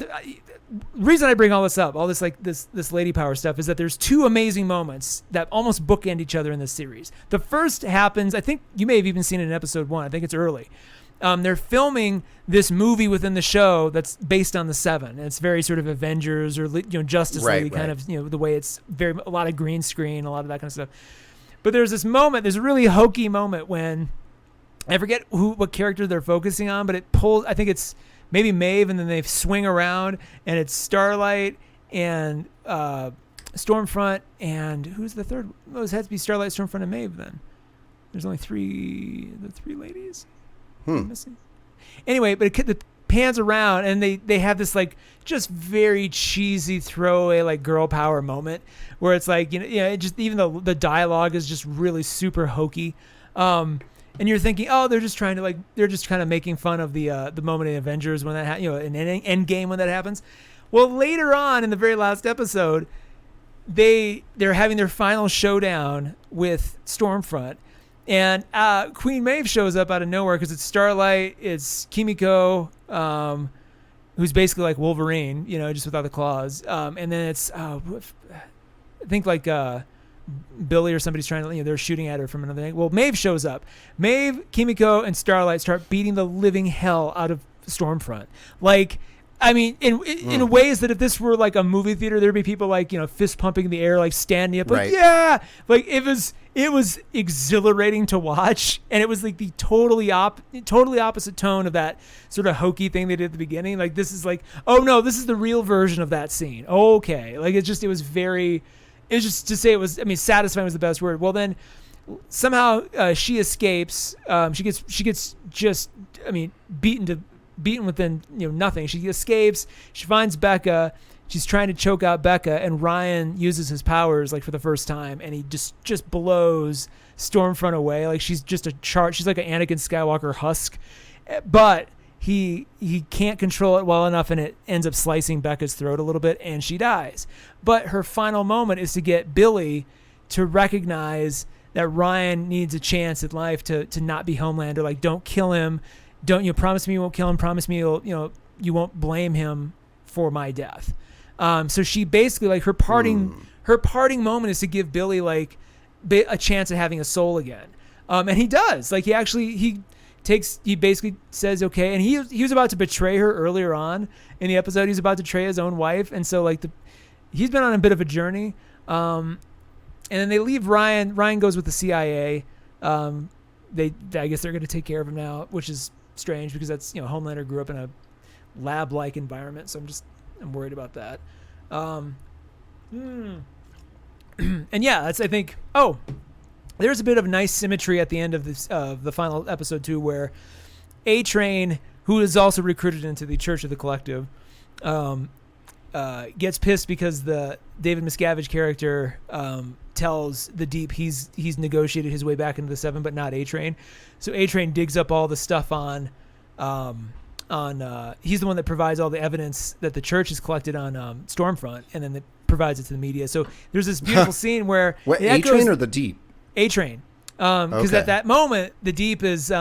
reason I bring all this up, all this like this lady power stuff, is that there's two amazing moments that almost bookend each other in this series. The first happens, I think you may have even seen it in episode 1. I think it's early. They're filming this movie within the show that's based on the Seven. And it's very sort of Avengers or Justice League kind of, the way it's a lot of green screen, a lot of that kind of stuff. But there's this moment, there's a really hokey moment when I forget what character they're focusing on, but it pulls, I think it's maybe Maeve, and then they swing around and it's Starlight and Stormfront, and who's the third? Well, it has to be Starlight, Stormfront, and Maeve then. There's only three ladies. Missing. Anyway, but it pans around and they have this like just very cheesy throwaway like girl power moment where it's like it just, even the dialogue is just really super hokey, and you're thinking, oh, they're just kind of making fun of the moment in Avengers when that in Endgame when that happens. Well, later on in the very last episode, they're having their final showdown with Stormfront. And Queen Maeve shows up out of nowhere because it's Starlight, it's Kimiko, who's basically like Wolverine, just without the claws. And then it's, I think like Billy or somebody's trying to, they're shooting at her from another thing. Well, Maeve shows up. Maeve, Kimiko, and Starlight start beating the living hell out of Stormfront. Like, I mean, in ways that if this were like a movie theater, there'd be people like, fist pumping in the air, like standing up, like, yeah, like it was exhilarating to watch. And it was like the totally opposite tone of that sort of hokey thing they did at the beginning. Like, this is like, oh no, this is the real version of that scene. Okay. Like, it was just to say it was, I mean, satisfying was the best word. Well, then somehow she escapes. She gets just, I mean, beaten within nothing. She escapes. She finds Becca. She's trying to choke out Becca, and Ryan uses his powers like for the first time, and he just blows Stormfront away. Like, she's just she's like an Anakin Skywalker husk, but he can't control it well enough, and it ends up slicing Becca's throat a little bit, and she dies. But her final moment is to get Billy to recognize that Ryan needs a chance in life to not be Homelander. Like, don't kill him. Don't promise me you won't kill him. Promise me you won't blame him for my death. So she basically, like, her parting moment is to give Billy like a chance at having a soul again. And he does. Like, he basically says okay, and he was about to betray her earlier on in the episode. He's about to betray his own wife, and so like he's been on a bit of a journey. And then they leave Ryan. Ryan goes with the CIA. I guess they're going to take care of him now, which is strange because that's Homelander grew up in a lab-like environment, so I'm worried about that. And yeah, that's, I think, there's a bit of nice symmetry at the end of this the final episode too, where A-Train, who is also recruited into the Church of the Collective, gets pissed because the David Miscavige character tells the Deep he's negotiated his way back into the Seven, but not A-Train. So A-Train digs up all the stuff on he's the one that provides all the evidence that the church has collected on Stormfront, and then it provides it to the media. So there's this beautiful scene where A-Train or the Deep? A-Train, because at that moment the Deep is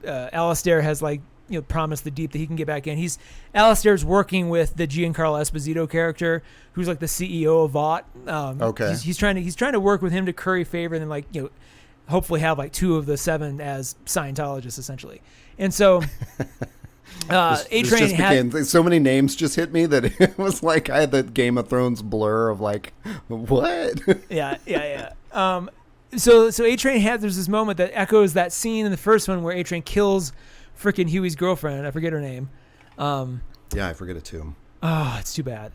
Alistair has like promised the Deep that he can get back in. Alistair's working with the Giancarlo Esposito character, who's like the CEO of Vought. He's trying to work with him to curry favor, and then like hopefully have like 2 of the 7 as Scientologists essentially. And so A-Train had so many names just hit me that it was like I had the Game of Thrones blur of like, what? Yeah. So A-Train there's this moment that echoes that scene in the first one where A-Train kills freaking Huey's girlfriend. I forget her name. Yeah, I forget it too. Oh, it's too bad.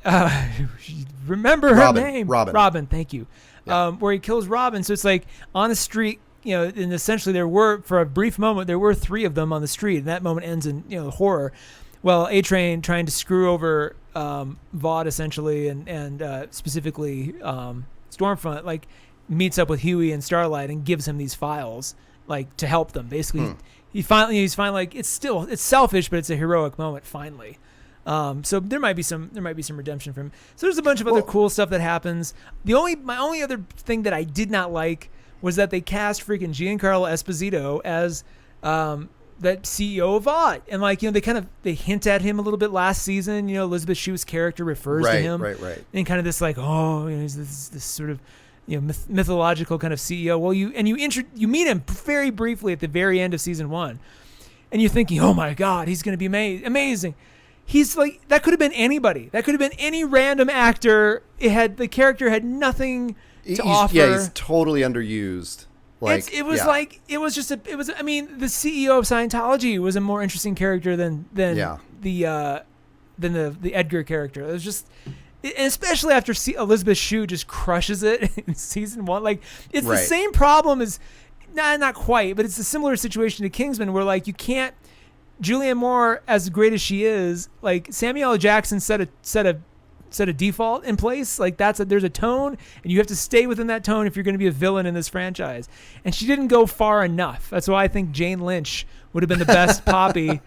Remember her name. Robin, thank you. Yeah. Where he kills Robin. So it's like on the street, and essentially for a brief moment, there were 3 of them on the street, and that moment ends in, horror. Well, A-Train trying to screw over Vought essentially, and specifically Stormfront, like meets up with Huey and Starlight and gives him these files, like to help them. Basically, he's finally like it's selfish, but it's a heroic moment finally. So there might be some redemption for him. So there's a bunch of other cool stuff that happens. My only other thing that I did not like was that they cast freaking Giancarlo Esposito as that CEO of Vought, and like, they hint at him a little bit last season. Elizabeth Shue's character refers to him, right, and kind of this like, he's this sort of mythological kind of CEO. Well, you meet him very briefly at the very end of season 1, and you're thinking, oh my God, he's going to be amazing. He's like, that could have been anybody. That could have been any random actor. The character had nothing to offer. Yeah, he's totally underused. It was I mean, the CEO of Scientology was a more interesting character than the Edgar character. It was just, especially after Elizabeth Shue just crushes it in season 1. Like, it's the same problem as, not quite, but it's a similar situation to Kingsman, where like, you can't, Julianne Moore, as great as she is, like, Samuel L. Jackson set a default in place. Like, there's a tone, and you have to stay within that tone if you're going to be a villain in this franchise. And she didn't go far enough. That's why I think Jane Lynch would have been the best Poppy,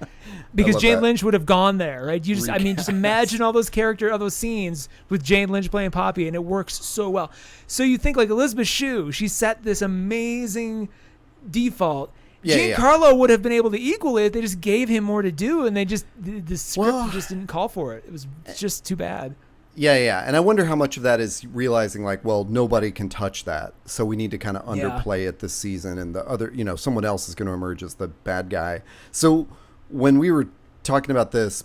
because Jane Lynch would have gone there, right? Just imagine all those scenes with Jane Lynch playing Poppy, and it works so well. So you think like Elizabeth Shue, she set this amazing default. Giancarlo would have been able to equal it. They just gave him more to do, and the script just didn't call for it. It was just too bad. Yeah. And I wonder how much of that is realizing like, well, nobody can touch that, so we need to kind of underplay it this season, and the other, someone else is going to emerge as the bad guy. So when we were talking about this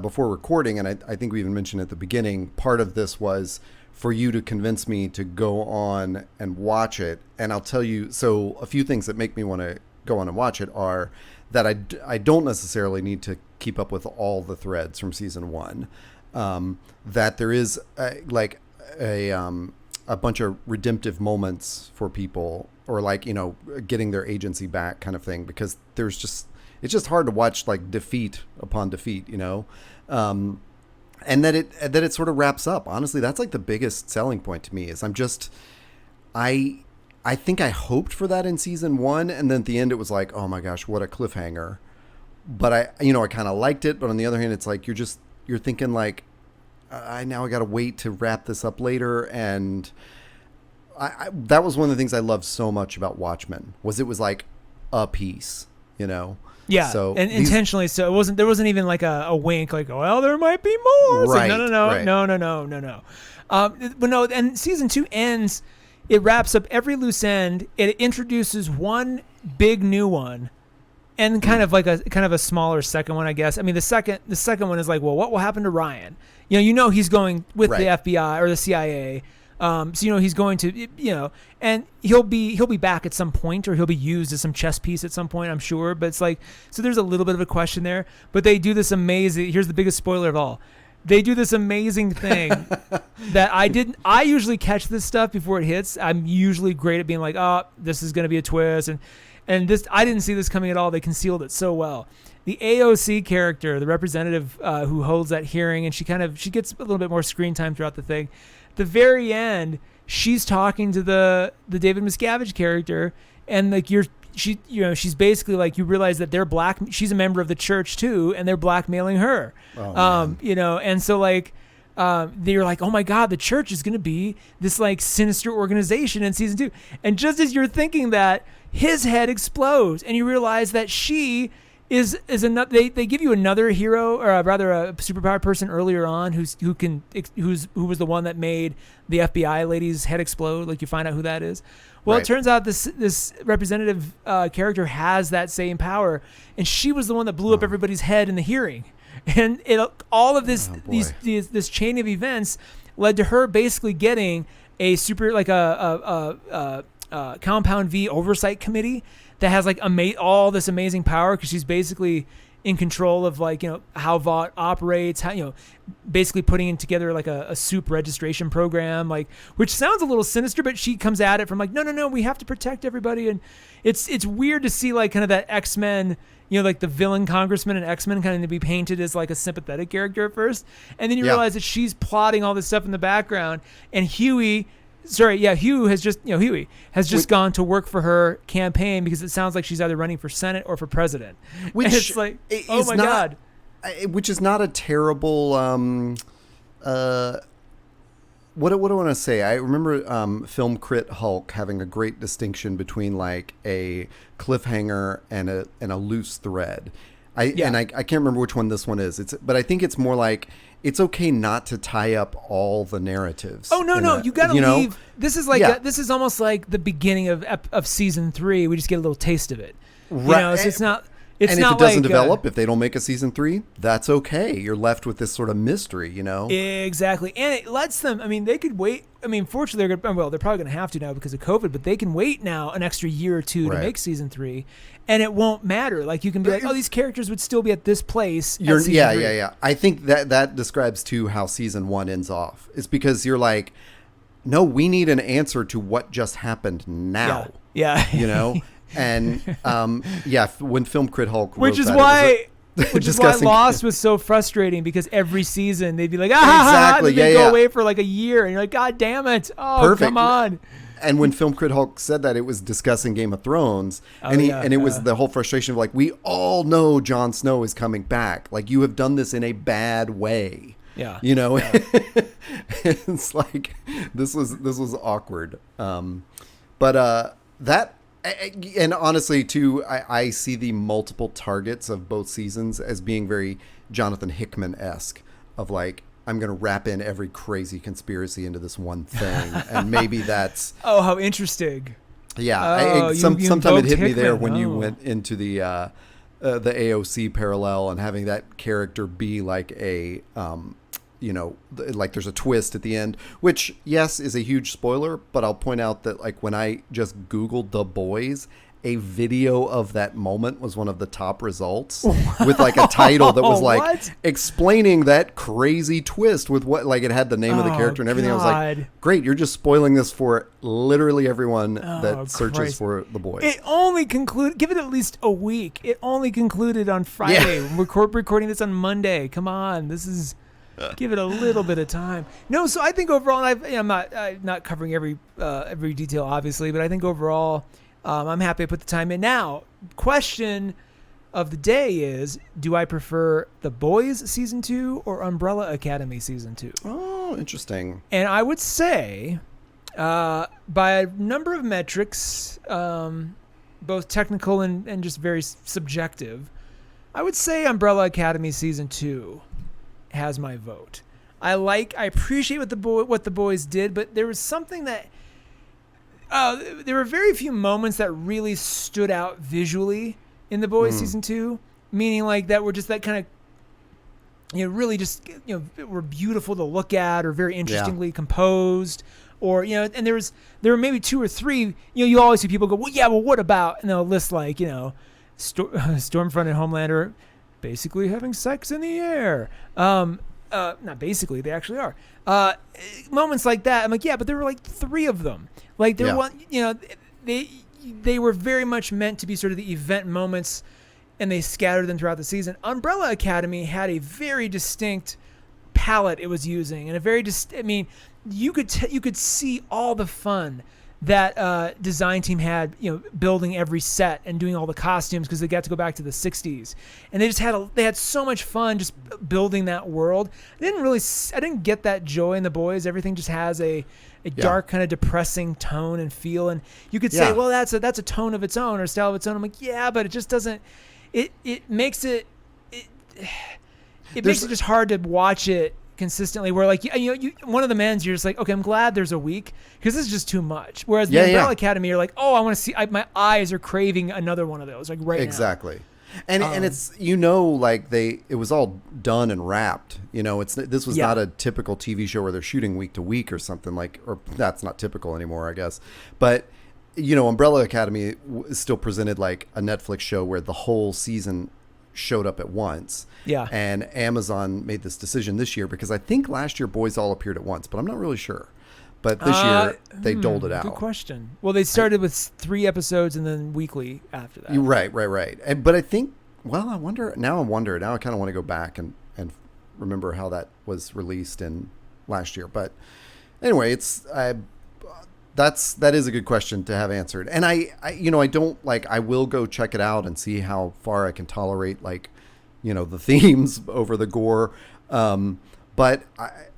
before recording, and I think we even mentioned at the beginning, part of this was for you to convince me to go on and watch it. And I'll tell you, so a few things that make me want to go on and watch it are that I don't necessarily need to keep up with all the threads from season 1. That there is a bunch of redemptive moments for people, or like, getting their agency back kind of thing, because it's just hard to watch like defeat upon defeat, and that it sort of wraps up. Honestly, that's like the biggest selling point to me is I think I hoped for that in season 1, and then at the end it was like, oh my gosh, what a cliffhanger. But I kind of liked it, but on the other hand, it's like you're thinking like, I got to wait to wrap this up later. And that was one of the things I loved so much about Watchmen, was it was like a piece, Yeah, so and intentionally so. There wasn't even like a wink, like, well, there might be more. It's right, like, no. But no, and season 2 ends. It wraps up every loose end. It introduces one big new one, and kind of a smaller second one, I guess. I mean, the second one is like, well, what will happen to Ryan? He's going with the FBI or the CIA. So he's going to, and he'll be back at some point, or he'll be used as some chess piece at some point, I'm sure. But it's like, so there's a little bit of a question there. But they do this amazing. Here's the biggest spoiler of all. They do this amazing thing that I usually catch this stuff before it hits. I'm usually great at being like, oh, this is going to be a twist, and this, I didn't see this coming at all. They concealed it so well. The AOC character, the representative who holds that hearing, and she gets a little bit more screen time throughout the thing. The very end, she's talking to the David Miscavige character, and like she's basically like, you realize that they're she's a member of the church too, and they're blackmailing her. And so like they're like, oh my God, the church is going to be this like sinister organization in season 2. And just as you're thinking that, his head explodes, and you realize that she is another. They give you another hero, or rather a superpowered person earlier on who was the one that made the FBI lady's head explode. Like, you find out who that is. Well, It turns out this representative character has that same power, and she was the one that blew up everybody's head in the hearing. And all of this this chain of events led to her basically getting a super like a Compound V oversight committee that has like all this amazing power, because she's basically in control of like, how Vought operates, how, basically putting together like a soup registration program, like, which sounds a little sinister, but she comes at it from like, no, we have to protect everybody. And it's weird to see like kind of that X-Men, like the villain congressman and X-Men kind of to be painted as like a sympathetic character at first. And then you realize that she's plotting all this stuff in the background, and Huey has just gone to work for her campaign, because it sounds like she's either running for Senate or for president. Which and it's like, oh my God. Which is not a terrible, what do I want to say? I remember Film Crit Hulk having a great distinction between like a cliffhanger and a loose thread. I can't remember which one this one is. But I think it's more like it's okay not to tie up all the narratives. Oh no, you got to leave. This is like this is almost like the beginning of season 3. We just get a little taste of it. Right. So it's not. It's and not if it doesn't like, develop, if they don't make a season 3, that's okay. You're left with this sort of mystery, Exactly. And it lets them, they could wait. Fortunately, they're probably going to have to now because of COVID, but they can wait now an extra year or two to make season 3, and it won't matter. Like, you can be like, oh, these characters would still be at this place. Yeah. I think that describes, too, how season 1 ends off. It's because you're like, no, we need an answer to what just happened now. Yeah. And when Film Crit Hulk wrote which is that, why Lost was so frustrating, because every season they'd be like, exactly, they'd go away for like a year, and you're like, God damn it, perfect. Come on. And when Film Crit Hulk said that, it was discussing Game of Thrones, and it was the whole frustration of like, we all know Jon Snow is coming back, like, you have done this in a bad way. Yeah. It's like this was awkward. But that. And honestly, too, I see the multiple targets of both seasons as being very Jonathan Hickman-esque, of like, I'm going to wrap in every crazy conspiracy into this one thing. And maybe that's... Oh, how interesting. Yeah. Sometime it hit me there when you went into the AOC parallel and having that character be like a... like there's a twist at the end, which, yes, is a huge spoiler, but I'll point out that, like, when I just Googled The Boys, a video of that moment was one of the top results with like a title that was like explaining that crazy twist with what, like, it had the name of the character and everything. God. I was like, great, you're just spoiling this for literally everyone that searches for The Boys. It only concluded, give it at least a week. It only concluded on Friday. Yeah. We're recording this on Monday. Come on, this is... Give it a little bit of time. No, so I think overall, I'm not covering every detail, obviously, but I think overall, I'm happy I put the time in. Now, question of the day is, do I prefer The Boys Season 2 or Umbrella Academy Season 2? Oh, interesting. And I would say, by a number of metrics, both technical and just very subjective, I would say Umbrella Academy Season 2 has my vote. I appreciate what the boys did, but there was something that there were very few moments that really stood out visually in The Boys Season 2, meaning like that were just that kind of, really just, were beautiful to look at or very interestingly composed, or, and there were maybe 2 or 3, you always see people go, well, what about, and they'll list like, Stormfront and Homelander basically having sex in the air. Not basically, they actually are. Moments like that, I'm like, yeah, but there were like 3 of them. Like there was, they were very much meant to be sort of the event moments, and they scattered them throughout the season. Umbrella Academy had a very distinct palette it was using, and a very you could see all the fun that design team had, building every set and doing all the costumes, because they got to go back to the 60s, and they had so much fun just building that world. I didn't get that joy in The Boys. Everything just has a dark, kind of depressing tone and feel, and you could say, well, that's a tone of its own or style of its own. I'm like, yeah, but it just doesn't. It makes it makes it just hard to watch it consistently, where like you one of the men's, you're just like, okay, I'm glad there's a week, because this is just too much. Whereas the Umbrella Academy, you're like, oh, I want to see, my eyes are craving another one of those, like right now. Exactly. And it's, like it was all done and wrapped, this was not a typical TV show where they're shooting week to week or something, like, or that's not typical anymore, I guess. But Umbrella Academy is still presented like a Netflix show where the whole season showed up at once. Yeah. And Amazon made this decision this year, because I think last year Boys all appeared at once, but I'm not really sure. But this year they doled it out. Good question. Well, they started with 3 episodes and then weekly after that. Right. But I think, I wonder. Now I kind of want to go back and remember how that was released in last year. But anyway, that is a good question to have answered. And I don't I will go check it out and see how far I can tolerate the themes over the gore. But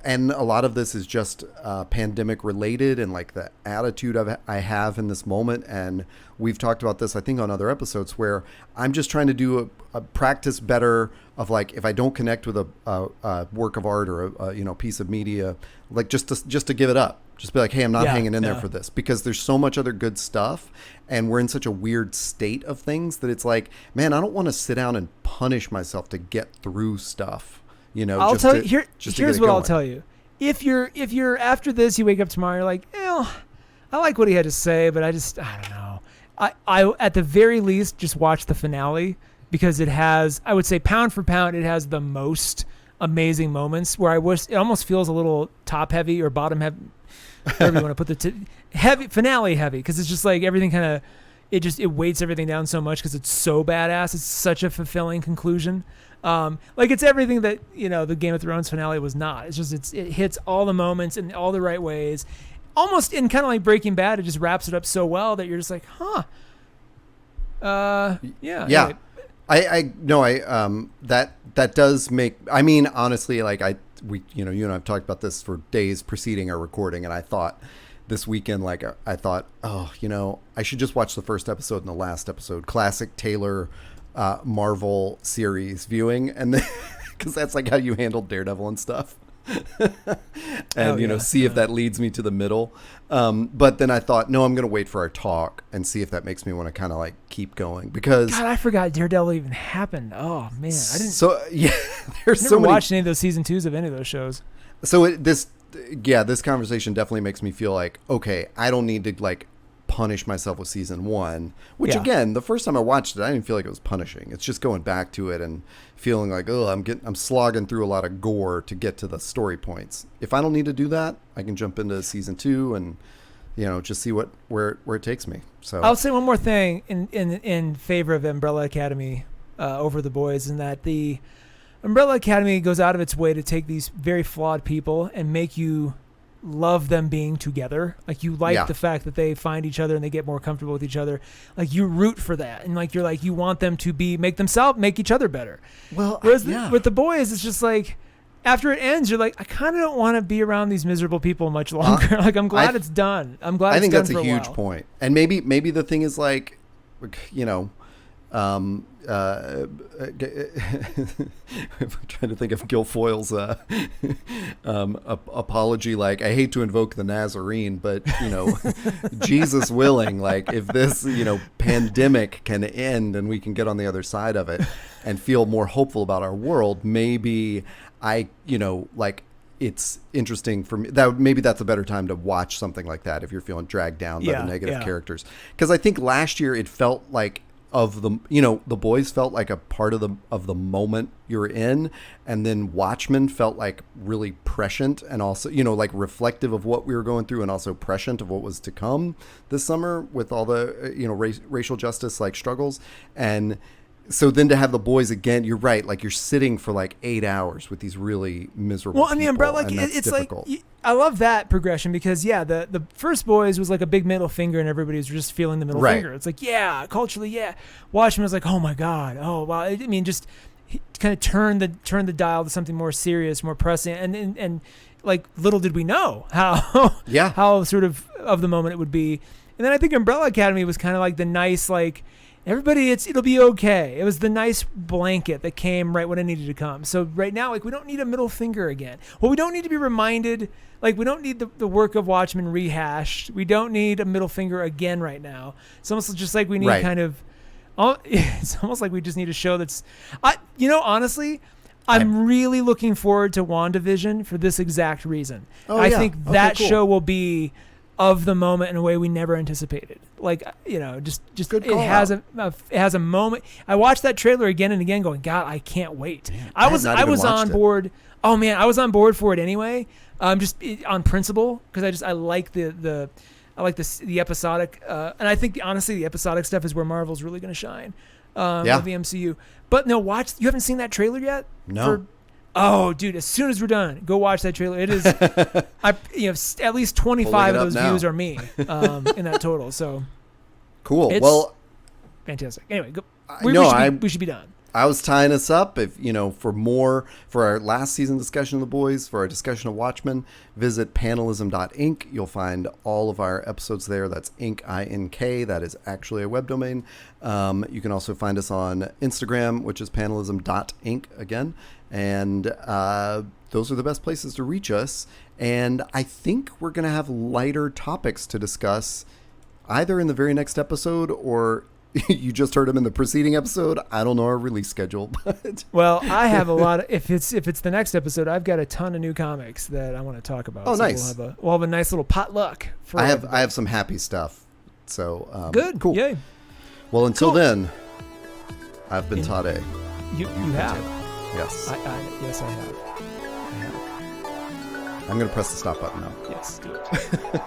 and a lot of this is just pandemic related, and like the attitude I have in this moment. And we've talked about this, I think, on other episodes, where I'm just trying to do a practice better of like, if I don't connect with a work of art or a piece of media, like just to give it up. Just be like, hey, I'm not hanging in there for this, because there's so much other good stuff, and we're in such a weird state of things that it's like, man, I don't want to sit down and punish myself to get through stuff. I'll tell you. Here's what I'll tell you. If you're after this, you wake up tomorrow, you're like, I like what he had to say, but I don't know. I at the very least just watch the finale, because it has, I would say, pound for pound, it has the most amazing moments where it almost feels a little top heavy or bottom heavy. Whatever you want to put heavy finale heavy, because it's just like everything kind of it weights everything down so much because it's so badass. It's such a fulfilling conclusion. Like it's everything that the Game of Thrones finale was not. It's just it hits all the moments in all the right ways, almost in kind of like Breaking Bad. It just wraps it up so well that you're just like, yeah. Anyway. That does make. I mean, honestly, like you and I've talked about this for days preceding our recording, and I thought this weekend, like I thought, I should just watch the first episode and the last episode, classic Taylor Marvel series viewing, and then because that's like how you handled Daredevil and stuff. And see if that leads me to the middle, but then I thought, no, I'm gonna wait for our talk and see if that makes me want to kind of like keep going, because God, I forgot Daredevil even happened. Oh man, I didn't. So yeah, there's I never so many watched any of those season 2s of any of those shows. So this conversation definitely makes me feel like, okay, I don't need to like punish myself with season 1, which again, the first time I watched it, I didn't feel like it was punishing. It's just going back to it and feeling like, I'm slogging through a lot of gore to get to the story points. If I don't need to do that, I can jump into season 2 and just see where it takes me. So I'll say one more thing in favor of Umbrella Academy over The Boys, in that the Umbrella Academy goes out of its way to take these very flawed people and make you love them being together. Like you like the fact that they find each other and they get more comfortable with each other. Like you root for that, and like you're like, you want them to make each other better. Well, whereas with The Boys, it's just like after it ends, you're like, I kind of don't want to be around these miserable people much longer. Like I'm glad it's done. I'm glad. I think it's that's done a huge point. And maybe the thing is like, I'm trying to think of Guilfoyle's apology. Like, I hate to invoke the Nazarene, but Jesus willing, like if this pandemic can end and we can get on the other side of it and feel more hopeful about our world, maybe it's interesting for me that maybe that's a better time to watch something like that if you're feeling dragged down by the negative characters. Because I think last year it felt like The Boys felt like a part of the moment you're in, and then Watchmen felt like really prescient and also like reflective of what we were going through, and also prescient of what was to come this summer with all the racial justice like struggles. And so then to have The Boys again, you're right, like you're sitting for like 8 hours with these really miserable people. Well, I mean, Umbrella, it's difficult. Like I love that progression, because the first Boys was like a big middle finger and everybody was just feeling the middle finger. It's like, culturally, Watchmen was like, oh my God, oh wow. I mean, just kind of turn the dial to something more serious, more pressing, and like little did we know how sort of the moment it would be. And then I think Umbrella Academy was kind of like the nice, like, everybody, it'll be okay. It was the nice blanket that came right when it needed to come. So right now, like, we don't need a middle finger again. Well, we don't need to be reminded. Like, we don't need the work of Watchmen rehashed. We don't need a middle finger again right now. It's almost just like we need it's almost like we just need a show that's, honestly, I'm really looking forward to WandaVision for this exact reason. I think that show will be of the moment in a way we never anticipated. Like, just good it has a moment. I watched that trailer again and again going, God, I can't wait. Man, I was on board. Oh man, I was on board for it anyway. Just on principle, because I like the episodic, and I think honestly the episodic stuff is where Marvel's really going to shine. Of the MCU. But no, you haven't seen that trailer yet? No. Oh, dude! As soon as we're done, go watch that trailer. It is, at least 25 of those views are me in that total. So cool. Well, fantastic. Anyway, go. We should be done. I was tying us up. If for our last season discussion of The Boys, for our discussion of Watchmen, visit panelism.inc. You'll find all of our episodes there. That's Inc. I-N-K. That is actually a web domain. You can also find us on Instagram, which is panelism.inc again. And those are the best places to reach us. And I think we're going to have lighter topics to discuss either in the very next episode or you just heard them in the preceding episode. I don't know our release schedule. But well, I have a lot of, if it's the next episode, I've got a ton of new comics that I want to talk about. Oh, so nice. We'll have a nice little potluck. I have some happy stuff. So good. Cool. Yay. Well, until then, I've been Tade. You have. Yes. Yes, I have. I'm going to press the stop button now. Yes, do it.